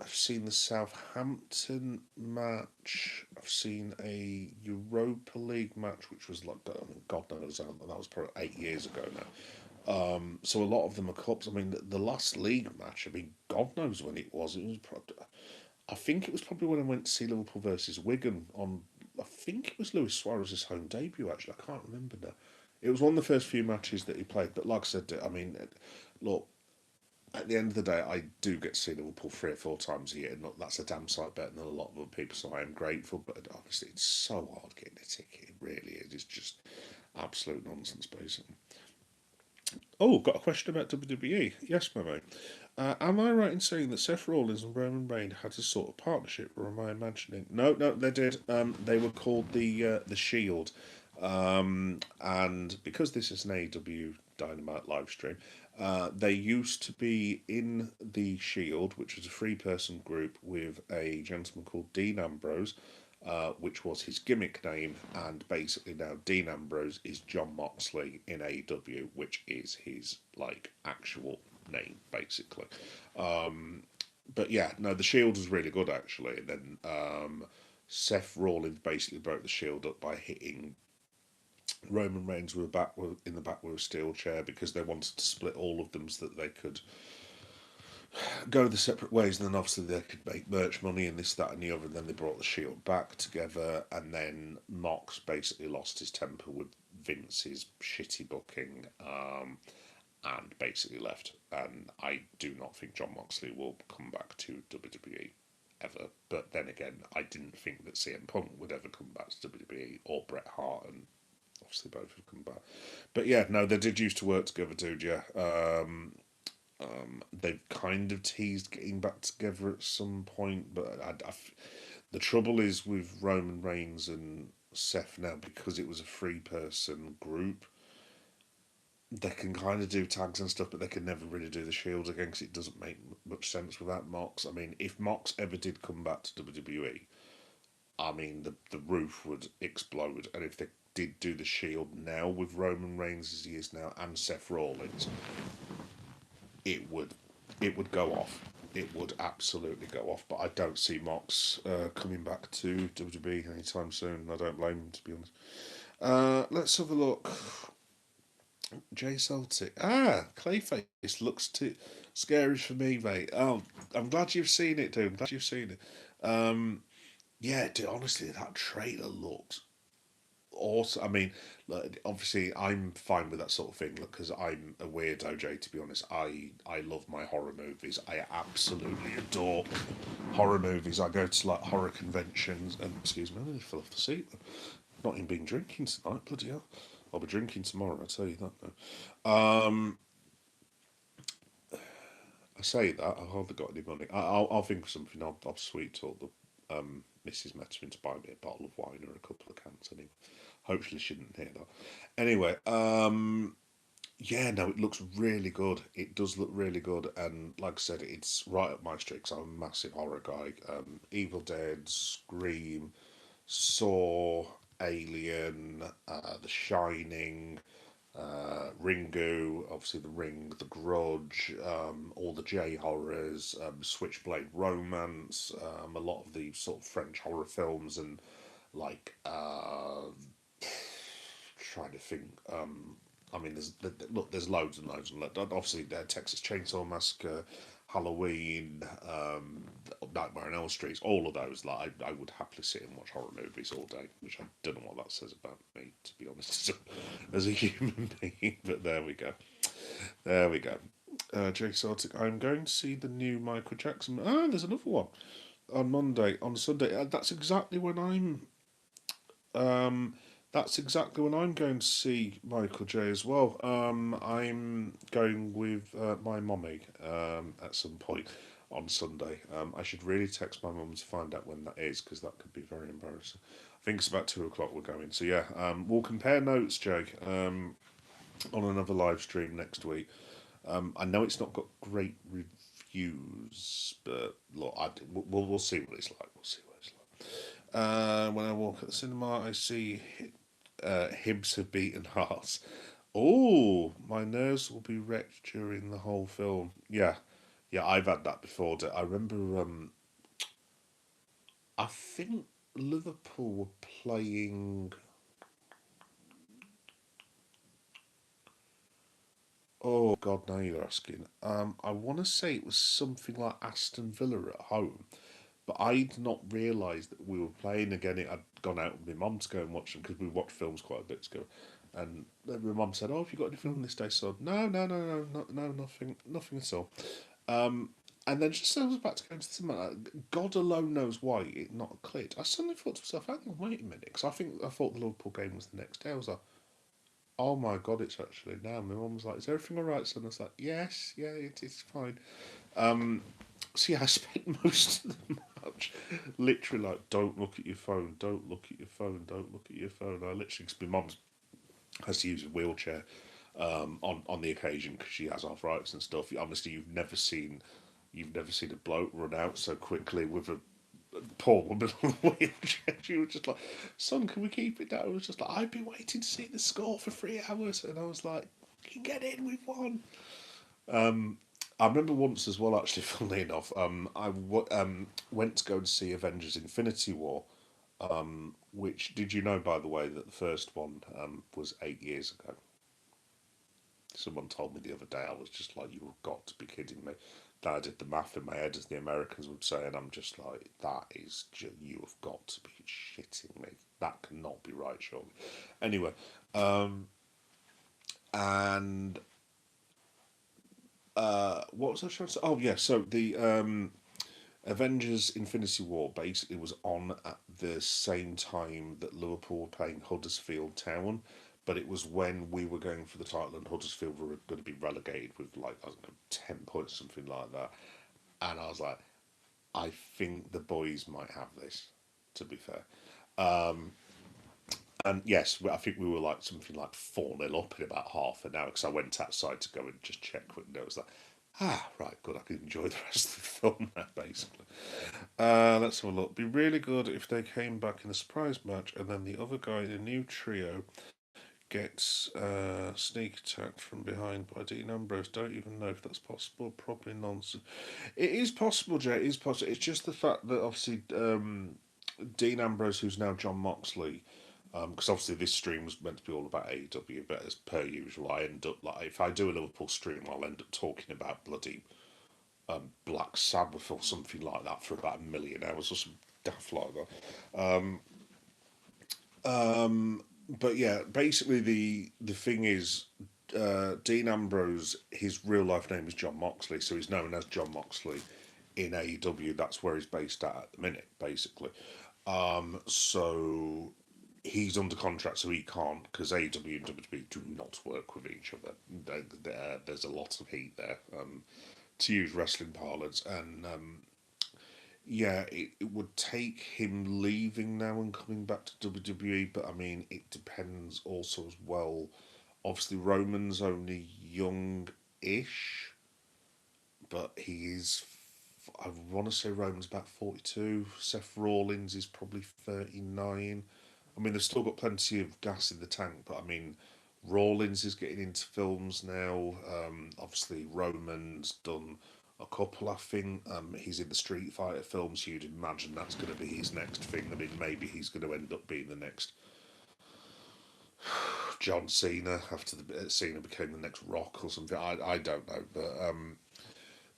I've seen the Southampton match. I've seen a Europa League match, which was like, I mean, God knows, that was probably 8 years ago now. So a lot of them are cups. I mean, the last league match, I mean, God knows when it was. It was probably, I think it was probably when I went to see Liverpool versus Wigan on. I think it was Luis Suarez's home debut. Actually, I can't remember now. It was one of the first few matches that he played. But like I said, I mean, look, at the end of the day, I do get to see Liverpool 3 or 4 times a year. And look, that's a damn sight better than a lot of other people. So I am grateful. But honestly, it's so hard getting a ticket. It really is. It's just absolute nonsense, basically. Oh, got a question about WWE. Yes, my mate. Am I right in saying that Seth Rollins and Roman Reigns had a sort of partnership, or am I imagining? No, no, they did. They were called the Shield, and because this is an AEW Dynamite live stream, they used to be in the Shield, which was a three-person group with a gentleman called Dean Ambrose, which was his gimmick name, and basically now Dean Ambrose is John Moxley in AEW, which is his like actual name, basically. But yeah, no, the Shield was really good actually. And then Seth Rollins basically broke the Shield up by hitting Roman Reigns in the back with a steel chair because they wanted to split all of them so that they could go the separate ways, and then obviously they could make merch money and this, that, and the other. And then they brought the Shield back together, and then Mox basically lost his temper with Vince's shitty booking, and basically left. And I do not think John Moxley will come back to WWE ever. But then again, I didn't think that CM Punk would ever come back to WWE, or Bret Hart, and obviously both have come back. But yeah, no, they did used to work together, dude. Yeah, they've kind of teased getting back together at some point, but the trouble is with Roman Reigns and Seth now, because it was a three-person group. They can kind of do tags and stuff, but they can never really do the Shield again because it doesn't make much sense without Mox. I mean, if Mox ever did come back to WWE, I mean, the roof would explode. And if they did do the Shield now with Roman Reigns as he is now and Seth Rollins, it would it would go off. It would absolutely go off. But I don't see Mox coming back to WWE anytime soon. I don't blame him, to be honest. Let's have a look. Jay Celtic. Clayface looks too scary for me, mate. Oh, I'm glad you've seen it, dude. I'm glad you've seen it. Yeah, dude, honestly, that trailer looks awesome. I mean, like, obviously, I'm fine with that sort of thing because I'm a weirdo, Jay. To be honest, I love my horror movies. I absolutely adore horror movies. I go to like horror conventions. And excuse me, I nearly fell off the seat. Not even been drinking tonight. Bloody hell! I'll be drinking tomorrow. I tell you that. Now. I say that I hardly got any money. I'll think of something. I'll sweet talk the Mrs. Meta into buying me a bottle of wine or a couple of cans. Anyway, hopefully she didn't hear that. Anyway, yeah, no, it looks really good. It does look really good, and like I said, it's right up my street. 'Cause I'm a massive horror guy. Evil Dead, Scream, Saw, Alien, The Shining, Ringu, obviously The Ring, The Grudge, all the J horrors, Switchblade Romance, a lot of the sort of French horror films, and like trying to think. I mean, look, there's loads and loads and loads. Obviously, Texas Chainsaw Massacre, Halloween, Nightmare on Elm Street, all of those. Like, I would happily sit and watch horror movies all day, which I don't know what that says about me, to be honest, as a human being. But there we go. There we go. Jay Celtic, I'm going to see the new Michael Jackson. There's another one on Monday, on Sunday. That's exactly when I'm. Um, that's exactly when I'm going to see Michael J as well. I'm going with my mummy at some point on Sunday. I should really text my mum to find out when that is because that could be very embarrassing. I think it's about 2 o'clock we're going. So yeah, we'll compare notes, Jake, on another live stream next week. I know it's not got great reviews, but look, we'll see what it's like. We'll see what it's like. When I walk at the cinema, I see Hibs have beaten Hearts. Oh, my nerves will be wrecked during the whole film. Yeah, yeah, I've had that before. I remember. I think Liverpool were playing. Oh God, now you're asking. I want to say it was something like Aston Villa at home, but I'd not realised that we were playing again. I'd gone out with my mum to go and watch them because we watched films quite a bit together. And then my mum said, "Oh, have you got any film this day?" So no, no, no, no, no, no, nothing, nothing at all. Um, and then just as I was about to go into the cinema, God alone knows why it not clicked. I suddenly thought to myself, "Hang on, wait a minute," because I thought the Liverpool game was the next day. I was like, Oh my god, it's actually now. My mum was like, "Is everything all right, son?" I was like, "Yes, yeah, it's fine." Um, so yeah, I spent most of the match literally like, "Don't look at your phone, don't look at your phone, don't look at your phone." I literally, because my mum has to use a wheelchair on the occasion because she has arthritis and stuff. Honestly, you've never seen a bloke run out so quickly with a poor woman on the wheelchair. She was just like, "Son, can we keep it down?" I was just like, "I've been waiting to see the score for 3 hours," and I was like, "You can get in, we've won." I remember once as well, actually, funnily enough, went to go and see Avengers Infinity War, which, did you know, by the way, that the first one was 8 years ago? Someone told me the other day. I was just like, "You've got to be kidding me." Then I did the math in my head, as the Americans would say, and I'm just like, you have got to be shitting me. That cannot be right, surely. Anyway, and what was I trying to say? Oh, yeah, so the Avengers Infinity War basically was on at the same time that Liverpool were playing Huddersfield Town, but it was when we were going for the title and Huddersfield were going to be relegated with, like, I don't know, 10 points, something like that. And I was like, I think the boys might have this, to be fair. And yes, I think we were like something like 4-0 up in about half an hour because I went outside to go and just check quick. And it was like, right, good. I can enjoy the rest of the film now, basically. Let's have a look. Be really good if they came back in a surprise match and then the other guy in a new trio gets sneak attacked from behind by Dean Ambrose. Don't even know if that's possible. Probably nonsense. It is possible, Jay. It is possible. It's just the fact that obviously Dean Ambrose, who's now John Moxley, because obviously this stream was meant to be all about AEW, but as per usual, I end up like, if I do a Liverpool stream, I'll end up talking about bloody Black Sabbath or something like that for about 1,000,000 hours or some daft like that. But yeah, basically the thing is, Dean Ambrose, his real life name is John Moxley, so he's known as John Moxley in AEW. That's where he's based at the minute, basically. So he's under contract, so he can't, because AEW and WWE do not work with each other. There's a lot of heat there, to use wrestling parlance, and yeah, it would take him leaving now and coming back to WWE, but I mean, it depends also as well. Obviously, Roman's only young-ish, but he is. I want to say Roman's about 42. Seth Rollins is probably 39. I mean, they've still got plenty of gas in the tank, but I mean, Rawlins is getting into films now. Obviously, Roman's done a couple, I think. He's in the Street Fighter films. You'd imagine that's going to be his next thing. I mean, maybe he's going to end up being the next John Cena after Cena became the next Rock or something. I don't know, but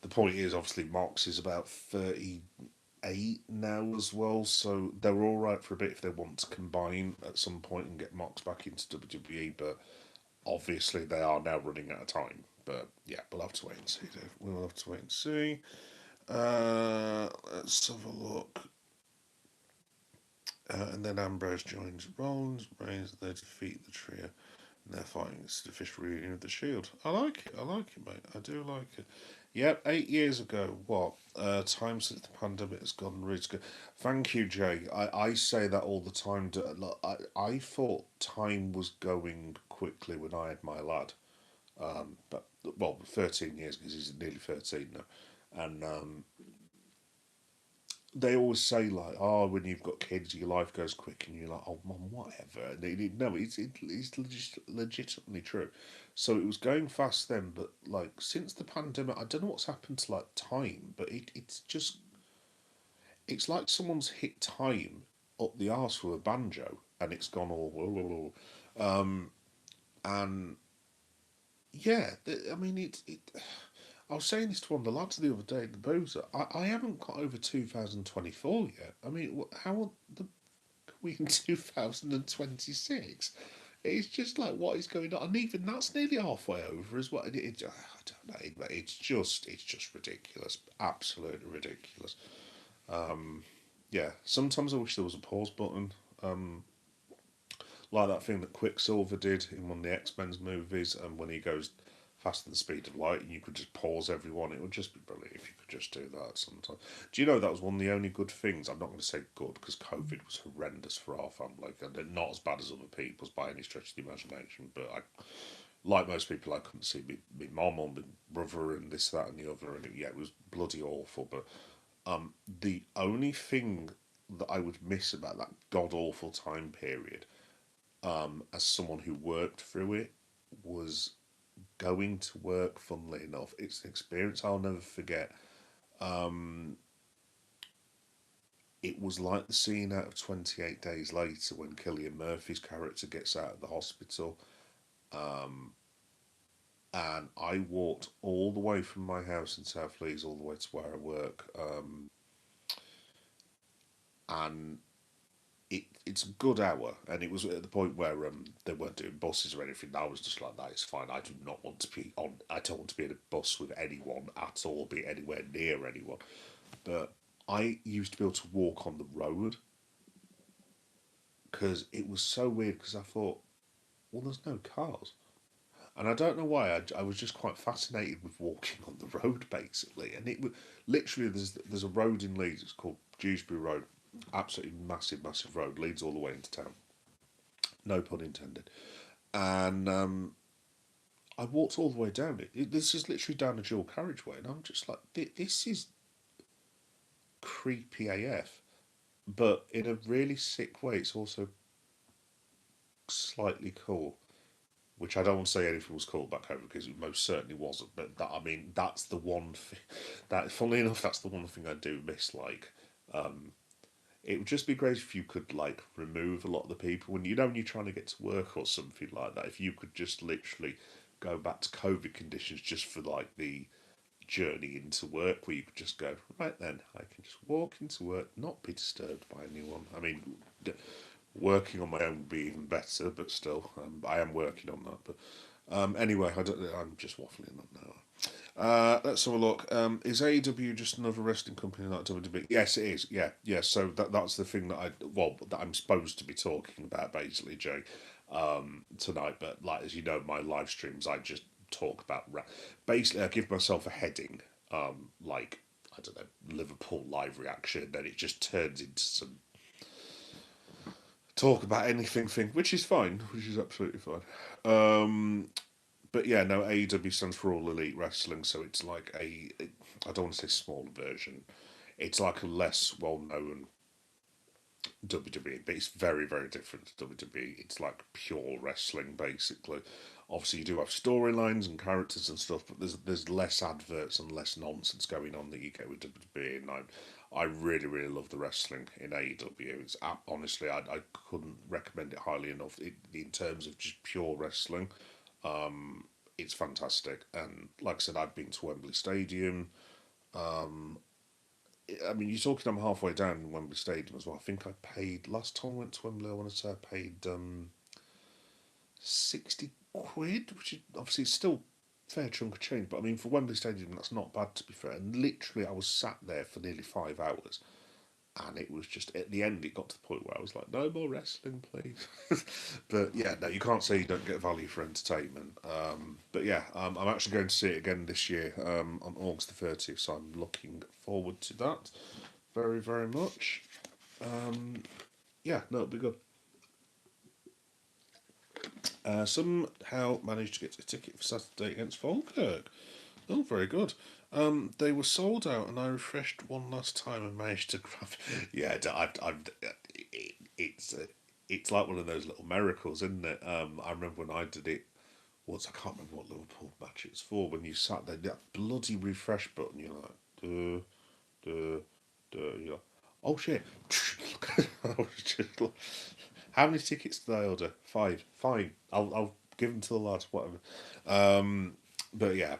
the point is, obviously, Mox is about 38 now as well, so they're all right for a bit if they want to combine at some point and get Mox back into WWE, but obviously they are now running out of time. But yeah, we'll have to wait and see, Dave. We'll have to wait and see. Let's have a look. And then Ambrose joins Rollins, Reigns, they defeat the trio. And they're fighting. It's the official reunion of the Shield. I like it. I like it, mate. I do like it. Yep, 8 years ago. What? Time since the pandemic has gone really good. Thank you, Jay. I say that all the time. I thought time was going quickly when I had my lad. But, well, 13 years because he's nearly 13 now. And they always say, like, oh, when you've got kids, your life goes quick, and you're like, oh, mum, whatever. And no, it's legitimately true. So it was going fast then, but like since the pandemic, I don't know what's happened to like time, but it's like someone's hit time up the arse with a banjo, and it's gone all whoa, whoa, whoa. And yeah, I mean it. I was saying this to one of the lads the other day, the boozer. I haven't got over 2024 yet. I mean, how the we in 2026? It's just like, what is going on? And even that's nearly halfway over as well. I don't know. It's just ridiculous. Absolutely ridiculous. Yeah. Sometimes I wish there was a pause button. like that thing that Quicksilver did in one of the X-Men's movies, and when he goes faster than the speed of light, and you could just pause everyone. It would just be brilliant if you could just do that sometime. Do you know that was one of the only good things? I'm not going to say good because COVID was horrendous for our family, and not as bad as other people's by any stretch of the imagination. But I, like most people, I couldn't see me mum or my brother and this, that, and the other, and yeah, it was bloody awful. But the only thing that I would miss about that god awful time period, as someone who worked through it, was going to work. Funnily enough, it's an experience I'll never forget. Um, it was like the scene out of 28 Days Later when Cillian Murphy's character gets out of the hospital. Um, and I walked all the way from my house in South Leeds all the way to where I work. And it's a good hour, and it was at the point where they weren't doing buses or anything. I was just like, that is fine. I do not want to be on. I don't want to be in a bus with anyone at all, be anywhere near anyone. But I used to be able to walk on the road because it was so weird. Because I thought, well, there's no cars, and I don't know why. I was just quite fascinated with walking on the road, basically. And it was literally there's a road in Leeds. It's called Dewsbury Road. Absolutely massive, massive road leads all the way into town. No pun intended. And I walked all the way down it. This is literally down a dual carriageway, and I'm just like, this is creepy AF. But in a really sick way, it's also slightly cool. Which I don't want to say anything was cool back home because it most certainly wasn't. But that, I mean, that's the one thing that, funnily enough, that's the one thing I do miss. Like, it would just be great if you could like remove a lot of the people when when you're trying to get to work or something like that. If you could just literally go back to COVID conditions just for like the journey into work, where you could just go right then. I can just walk into work, not be disturbed by anyone. I mean, working on my own would be even better, but still, I am working on that. But anyway, I'm just waffling on now. Let's have a look. Is AEW just another wrestling company like WWE? Yes, it is. Yeah, yeah. So that's the thing that I'm supposed to be talking about basically, Jay, tonight. But like as you know, my live streams, I just talk about basically. I give myself a heading, like I don't know, Liverpool live reaction, then it just turns into some talk about anything thing, which is fine, which is absolutely fine. But yeah, no, AEW stands for All Elite Wrestling, so it's like I don't want to say smaller version. It's like a less well known WWE, but it's very, very different to WWE. It's like pure wrestling, basically. Obviously, you do have storylines and characters and stuff, but there's less adverts and less nonsense going on that you get with WWE. And I really, really love the wrestling in AEW. It's honestly, I couldn't recommend it highly enough. In terms of just pure wrestling, it's fantastic. And like I said, I've been to Wembley Stadium. I mean, you're talking. I'm halfway down Wembley Stadium as well. I think I paid last time I went to Wembley. I want to say I paid 60 quid, which is obviously still a fair chunk of change. But I mean, for Wembley Stadium, that's not bad to be fair. And literally, I was sat there for nearly 5 hours, and it was just at the end. It got to the point where I was like, "No more wrestling, please." But yeah, no, you can't say you don't get value for entertainment. But yeah, I'm actually going to see it again this year on August the 30th, so I'm looking forward to that very, very much. Yeah, no, it'll be good. Somehow managed to get a ticket for Saturday against Falkirk. Oh, very good. They were sold out, and I refreshed one last time and managed to grab. Yeah, it's it's like one of those little miracles, isn't it? I remember when I did it once. I can't remember what Liverpool match it's for. When you sat there, that bloody refresh button, you're like, duh, duh, duh. You're like, oh shit! I was just like, how many tickets did I order? Five. Fine. I'll give them to the lad. Whatever. But yeah,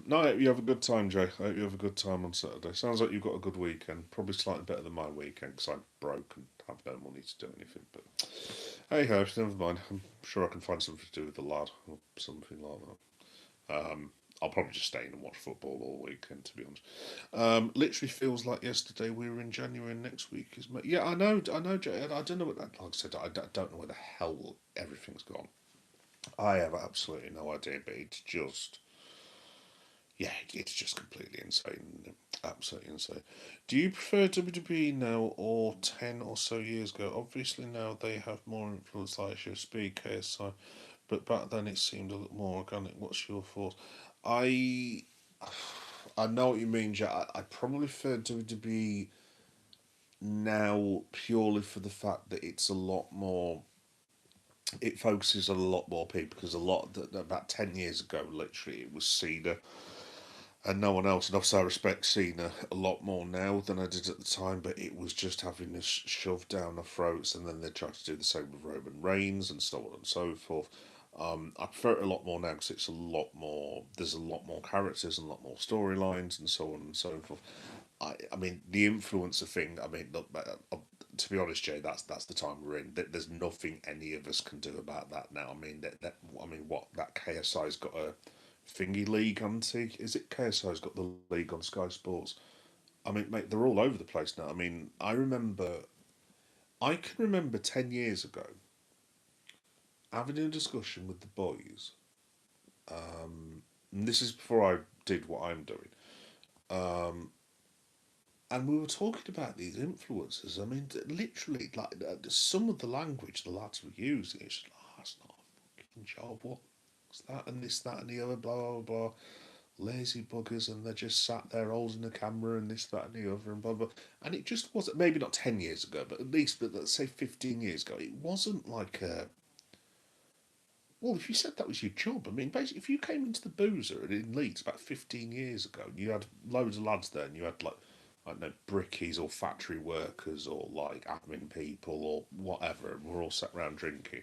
no, I hope you have a good time, Jay. I hope you have a good time on Saturday. Sounds like you've got a good weekend. Probably slightly better than my weekend because I'm broke and have no money to do anything. But hey ho, never mind. I'm sure I can find something to do with the lad or something like that. I'll probably just stay in and watch football all weekend, to be honest. Literally feels like yesterday we were in January and next week is May. Yeah, I know, Jay. I don't know what that. Like I said, don't know where the hell everything's gone. I have absolutely no idea, but it's just, yeah, it's just completely insane, absolutely insane. Do you prefer WWE now or 10 or so years ago? Obviously now they have more influence, like your Speed, KSI, but back then it seemed a little more organic. What's your thoughts? I I know what you mean, Jack. I probably prefer WWE now purely for the fact that it's a lot more. It focuses on a lot more people because a lot about 10 years ago, literally, it was Cena and no one else. And obviously, I respect Cena a lot more now than I did at the time. But it was just having this shoved down our throats, and then they tried to do the same with Roman Reigns and so on and so forth. I prefer it a lot more now because it's a lot more. There's a lot more characters and a lot more storylines and so on and so forth. I mean, the influencer thing. I mean, look, to be honest, Jay, that's the time we're in. There's nothing any of us can do about that now. I mean, I mean, what that KSI's got a thingy league, hasn't he? Is it KSI's got the league on Sky Sports? I mean, mate, they're all over the place now. I mean, I can remember 10 years ago having a discussion with the boys. And this is before I did what I'm doing. Um, and we were talking about these influencers. I mean, literally, like some of the language the lads were using, it's just like, oh, that's not a fucking job. What's that and this, that, and the other, blah, blah, blah. Lazy buggers, and they're just sat there holding the camera and this, that, and the other, and blah, blah. And it just wasn't, maybe not 10 years ago, but at least, but let's say 15 years ago, it wasn't like a. Well, if you said that was your job, I mean, basically, if you came into the Boozer in Leeds about 15 years ago, and you had loads of lads there, and you had like, I don't know, brickies or factory workers or like admin people or whatever, and we're all sat around drinking,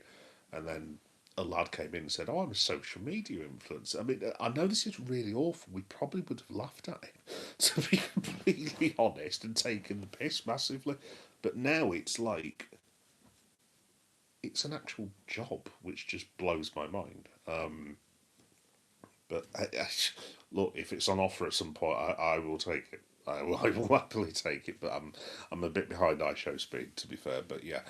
and then a lad came in and said, "Oh, I'm a social media influencer." I mean, I know this is really awful. We probably would have laughed at him, to be completely honest, and taken the piss massively. But now it's like it's an actual job, which just blows my mind. But look, if it's on offer at some point, I will take it. I will happily take it. But I'm a bit behind iShow speed, to be fair. But yeah,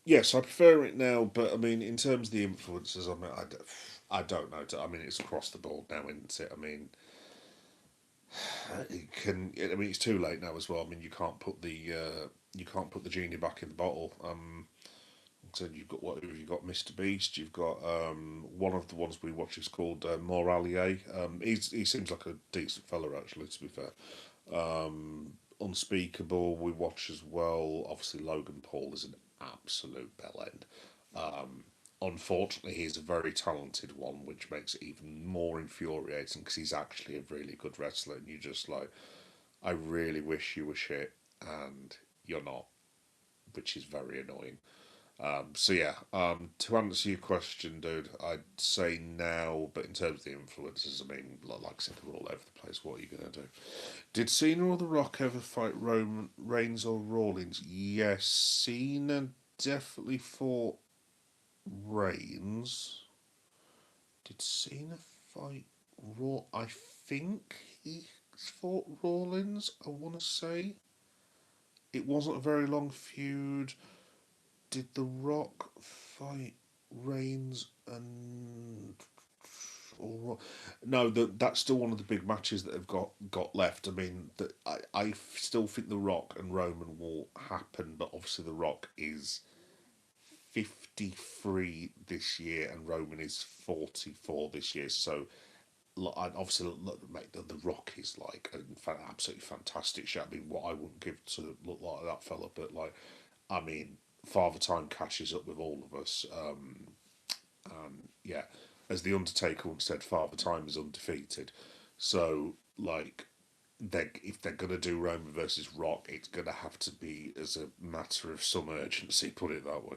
yes, I prefer it now. But I mean, in terms of the influences, I mean, I don't know. I mean, it's across the board now, isn't it? I mean, it can. I mean, it's too late now as well. I mean, you can't put the genie back in the bottle. So you've got what have you got? Mr. Beast. You've got one of the ones we watch is called Moralier. He seems like a decent fella actually. To be fair, Unspeakable we watch as well. Obviously, Logan Paul is an absolute bellend. Unfortunately, he's a very talented one, which makes it even more infuriating because he's actually a really good wrestler, and you just like, I really wish you were shit, and you're not, which is very annoying. So yeah, to answer your question, dude, I'd say now, but in terms of the influences, I mean, like I said, they're all over the place. What are you gonna do? Did Cena or The Rock ever fight Roman Reigns or Rawlins? Yes, Cena definitely fought Reigns. Did Cena fight Raw? I think he fought Rawlins. I want to say it wasn't a very long feud. Did The Rock fight Reigns and or no? That's still one of the big matches that have got left. I mean, I still think The Rock and Roman will happen, but obviously The Rock is 53 this year and Roman is 44 this year. So obviously, mate, the Rock is like an absolutely fantastic shot. I mean, what I wouldn't give to look like that fella, but like, I mean, Father Time catches up with all of us. And yeah, as the Undertaker once said, Father Time is undefeated. So like, if they're gonna do Roman versus Rock, it's gonna have to be as a matter of some urgency. Put it that way.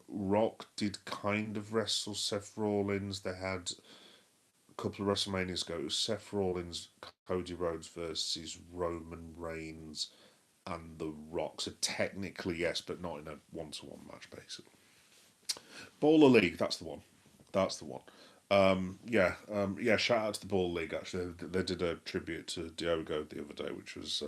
Rock did kind of wrestle Seth Rollins. They had a couple of WrestleManias ago. It was Seth Rollins, Cody Rhodes versus Roman Reigns and The Rock. So technically, yes, but not in a one-to-one match, basically. Baller League, that's the one. That's the one. Yeah. Shout out to the Ball League. Actually, they did a tribute to Diogo the other day, which was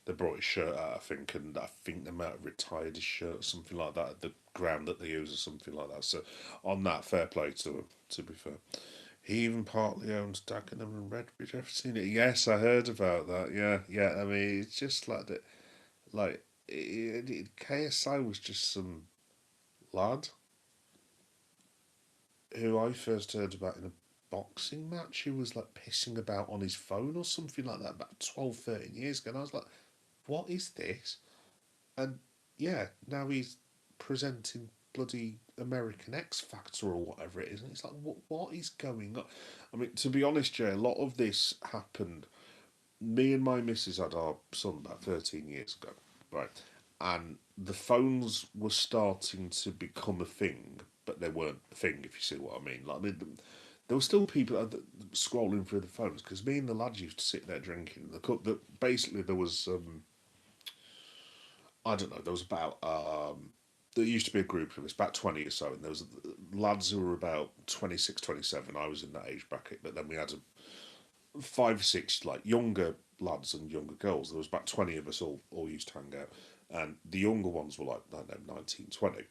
they brought his shirt out, I think, and I think they might have retired his shirt, or something like that, at the ground that they use, or something like that. So, on that, fair play to him. To be fair, he even partly owns Dagenham and Redbridge. Ever seen it? Yes, I heard about that. Yeah, yeah. I mean, it's just like that. Like KSI was just some lad who I first heard about in a boxing match who was like pissing about on his phone or something like that about 12, 13 years ago. And I was like, what is this? And yeah, now he's presenting bloody American X Factor or whatever it is. And it's like, what is going on? I mean, to be honest, Jay, a lot of this happened. Me and my missus had our son about 13 years ago, right? And the phones were starting to become a thing, but they weren't a thing, if you see what I mean. Like, there were still people scrolling through the phones because me and the lads used to sit there drinking. Basically, there was, I don't know, there was about, there used to be a group of us, about 20 or so, and there was lads who were about 26, 27. I was in that age bracket, but then we had five or six like younger lads and younger girls. There was about 20 of us all used to hang out, and the younger ones were like I don't know 19, 20,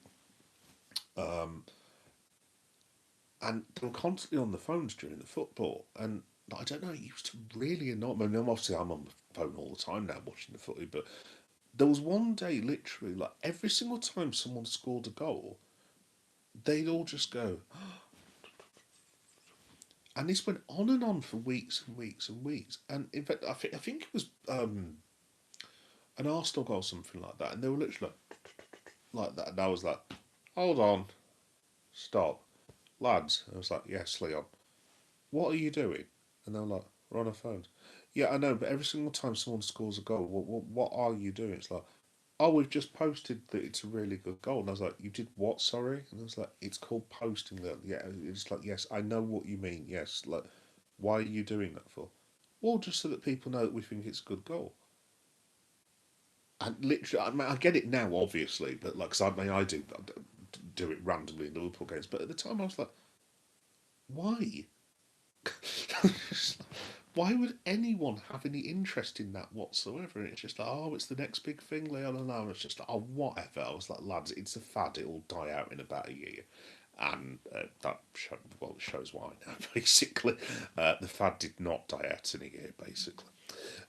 and they were constantly on the phones during the football. And I don't know, it used to really annoy me. I mean, obviously I'm on the phone all the time now watching the footy, but there was one day literally like every single time someone scored a goal, they'd all just go, and this went on and on for weeks and weeks and weeks. And in fact, I think it was an Arsenal goal, something like that, and they were literally like that, and I was like, "Hold on, stop, lads." I was like, "Yes, Leon, what are you doing?" And they were like, "We're on our phones." Yeah, I know, but every single time someone scores a goal, what are you doing? It's like, "Oh, we've just posted that it's a really good goal," and I was like, "You did what? Sorry?" And I was like, "It's called posting that." Yeah, it's like, "Yes, I know what you mean. Yes, like, why are you doing that for?" Well, just so that people know that we think it's a good goal. And literally, I mean, I get it now, obviously, but like, 'cause I mean, I do it randomly in Liverpool games, but at the time I was like, why? Why would anyone have any interest in that whatsoever? And it's just like, oh, it's the next big thing, Leon, and I was just like, oh, whatever. I was like, lads, it's a fad. It'll die out in about a year. And it shows why now, basically. The fad did not die out in a year, basically.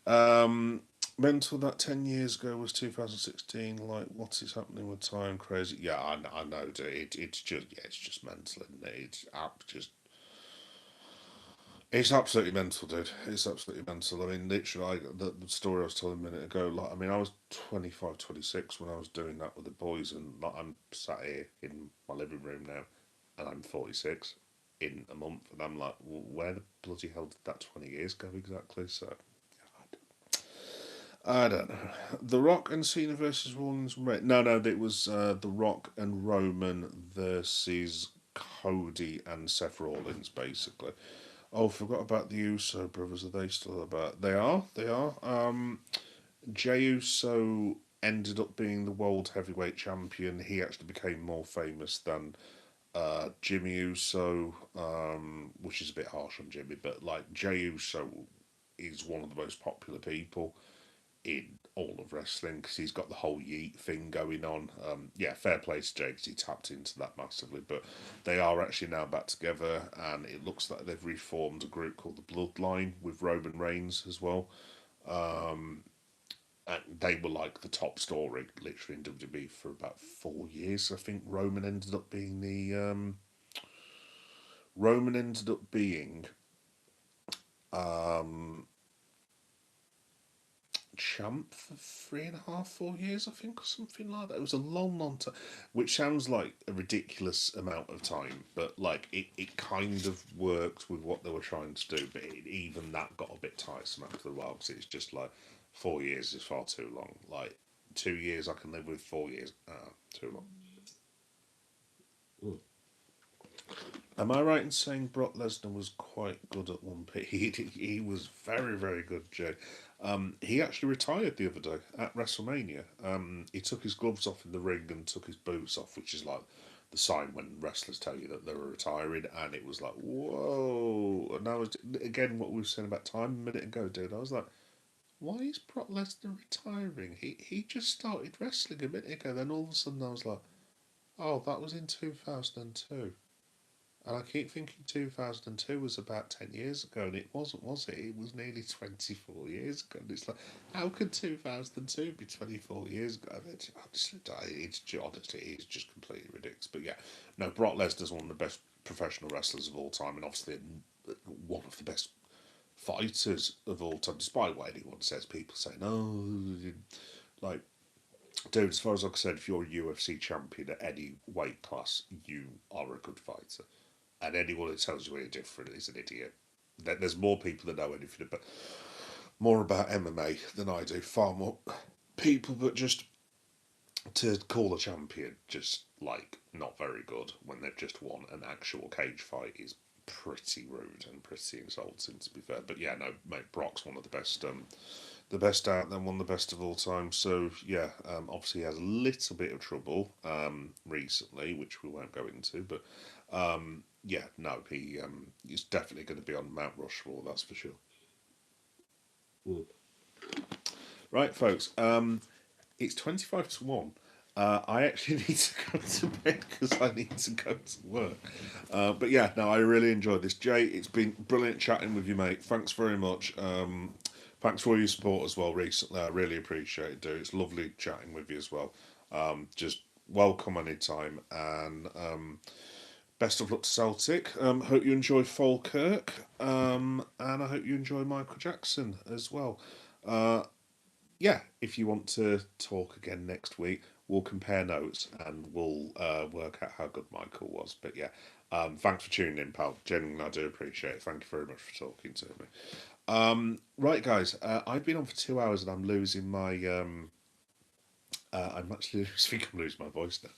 Um, Mental that 10 years ago was 2016. Like, what is happening with time? Crazy. Yeah, I know. It's just mental, isn't it? It's absolutely mental, dude. It's absolutely mental. I mean, literally, the story I was telling a minute ago, like, I mean, I was 25, 26 when I was doing that with the boys, and like, I'm sat here in my living room now, and I'm 46 in a month, and I'm like, well, where the bloody hell did that 20 years go exactly? So, I don't know. The Rock and Cena versus Rollins. No, no, it was The Rock and Roman versus Cody and Seth Rollins, basically. Oh, forgot about the Uso brothers. Are they still about? They are. They are. Jey Uso ended up being the world heavyweight champion. He actually became more famous than Jimmy Uso, which is a bit harsh on Jimmy, but like Jey Uso is one of the most popular people in all of wrestling because he's got the whole yeet thing going on. Yeah, fair play to Jake, he tapped into that massively. But they are actually now back together, and it looks like they've reformed a group called the Bloodline with Roman Reigns as well. And they were like the top story, literally in WWE for about 4 years. I think Roman ended up being um, champ for 3.5, 4 years, I think, or something like that. It was a long, long time, which sounds like a ridiculous amount of time, but like it kind of worked with what they were trying to do. But even that got a bit tiresome after a while because it's just like 4 years is far too long. Like 2 years I can live with, 4 years, too long. Am I right in saying Brock Lesnar was quite good at one point? He was very, very good, Jay. He actually retired the other day at WrestleMania. He took his gloves off in the ring and took his boots off, which is like the sign when wrestlers tell you that they're retiring, and it was like, whoa. And that was again what we were saying about time a minute ago, dude. I was like, why is Brock Lesnar retiring? He just started wrestling a minute ago. Then all of a sudden I was like, oh, that was in 2002. And I keep thinking 2002 was about 10 years ago, and it wasn't, was it? It was nearly 24 years ago. And it's like, how could 2002 be 24 years ago? Honestly, it's just completely ridiculous. But yeah, no, Brock Lesnar's one of the best professional wrestlers of all time, and obviously one of the best fighters of all time, despite what anyone says. People say, no, like, dude, as far as like I said, if you're a UFC champion at any weight class, you are a good fighter. And anyone that tells you any different is an idiot. There's more people that know anything about more about MMA than I do. Far more people, but just to call a champion just like not very good when they've just won an actual cage fight is pretty rude and pretty insulting, to be fair. But yeah, no, mate, Brock's one of the best out there, one of the best of all time. So yeah, obviously he has a little bit of trouble recently, which we won't go into, but yeah, no, he's definitely going to be on Mount Rushmore, that's for sure. Mm. Right, folks. It's 25 to 1. I actually need to go to bed because I need to go to work. But yeah, no, I really enjoyed this. Jay, it's been brilliant chatting with you, mate. Thanks very much. Thanks for all your support as well recently. I really appreciate it, dude. It's lovely chatting with you as well. Just welcome anytime. And best of luck to Celtic. Hope you enjoy Falkirk. And I hope you enjoy Michael Jackson as well. Uh, yeah, if you want to talk again next week, we'll compare notes and we'll work out how good Michael was. But yeah, thanks for tuning in, pal. Genuinely, I do appreciate it. Thank you very much for talking to me. Right, guys, I've been on for 2 hours and I'm losing my. I'm actually I think I'm losing my voice now.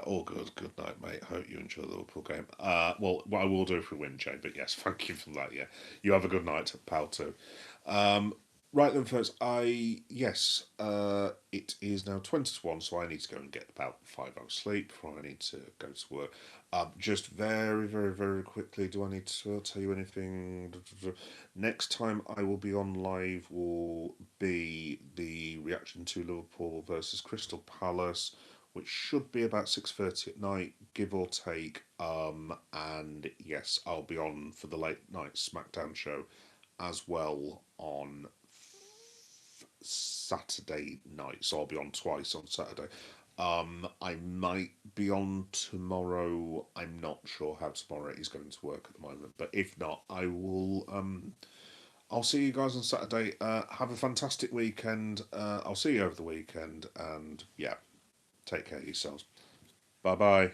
All good. Good night, mate. Hope you enjoy the Liverpool game. Well, what I will do if we win, Jay. But yes, thank you for that. Yeah, you have a good night, pal. Too. Um, right then, folks. It is now 20 to 1, so I need to go and get about 5 hours sleep before I need to go to work. Just very, very, very quickly. Do I need to tell you anything? Next time I will be on live will be the reaction to Liverpool versus Crystal Palace, which should be about 6:30 at night, give or take. And yes, I'll be on for the late night SmackDown show as well on Saturday night. So I'll be on twice on Saturday. I might be on tomorrow. I'm not sure how tomorrow is going to work at the moment, but if not, I will. I'll see you guys on Saturday. Have a fantastic weekend. I'll see you over the weekend, and yeah, take care of yourselves. Bye bye.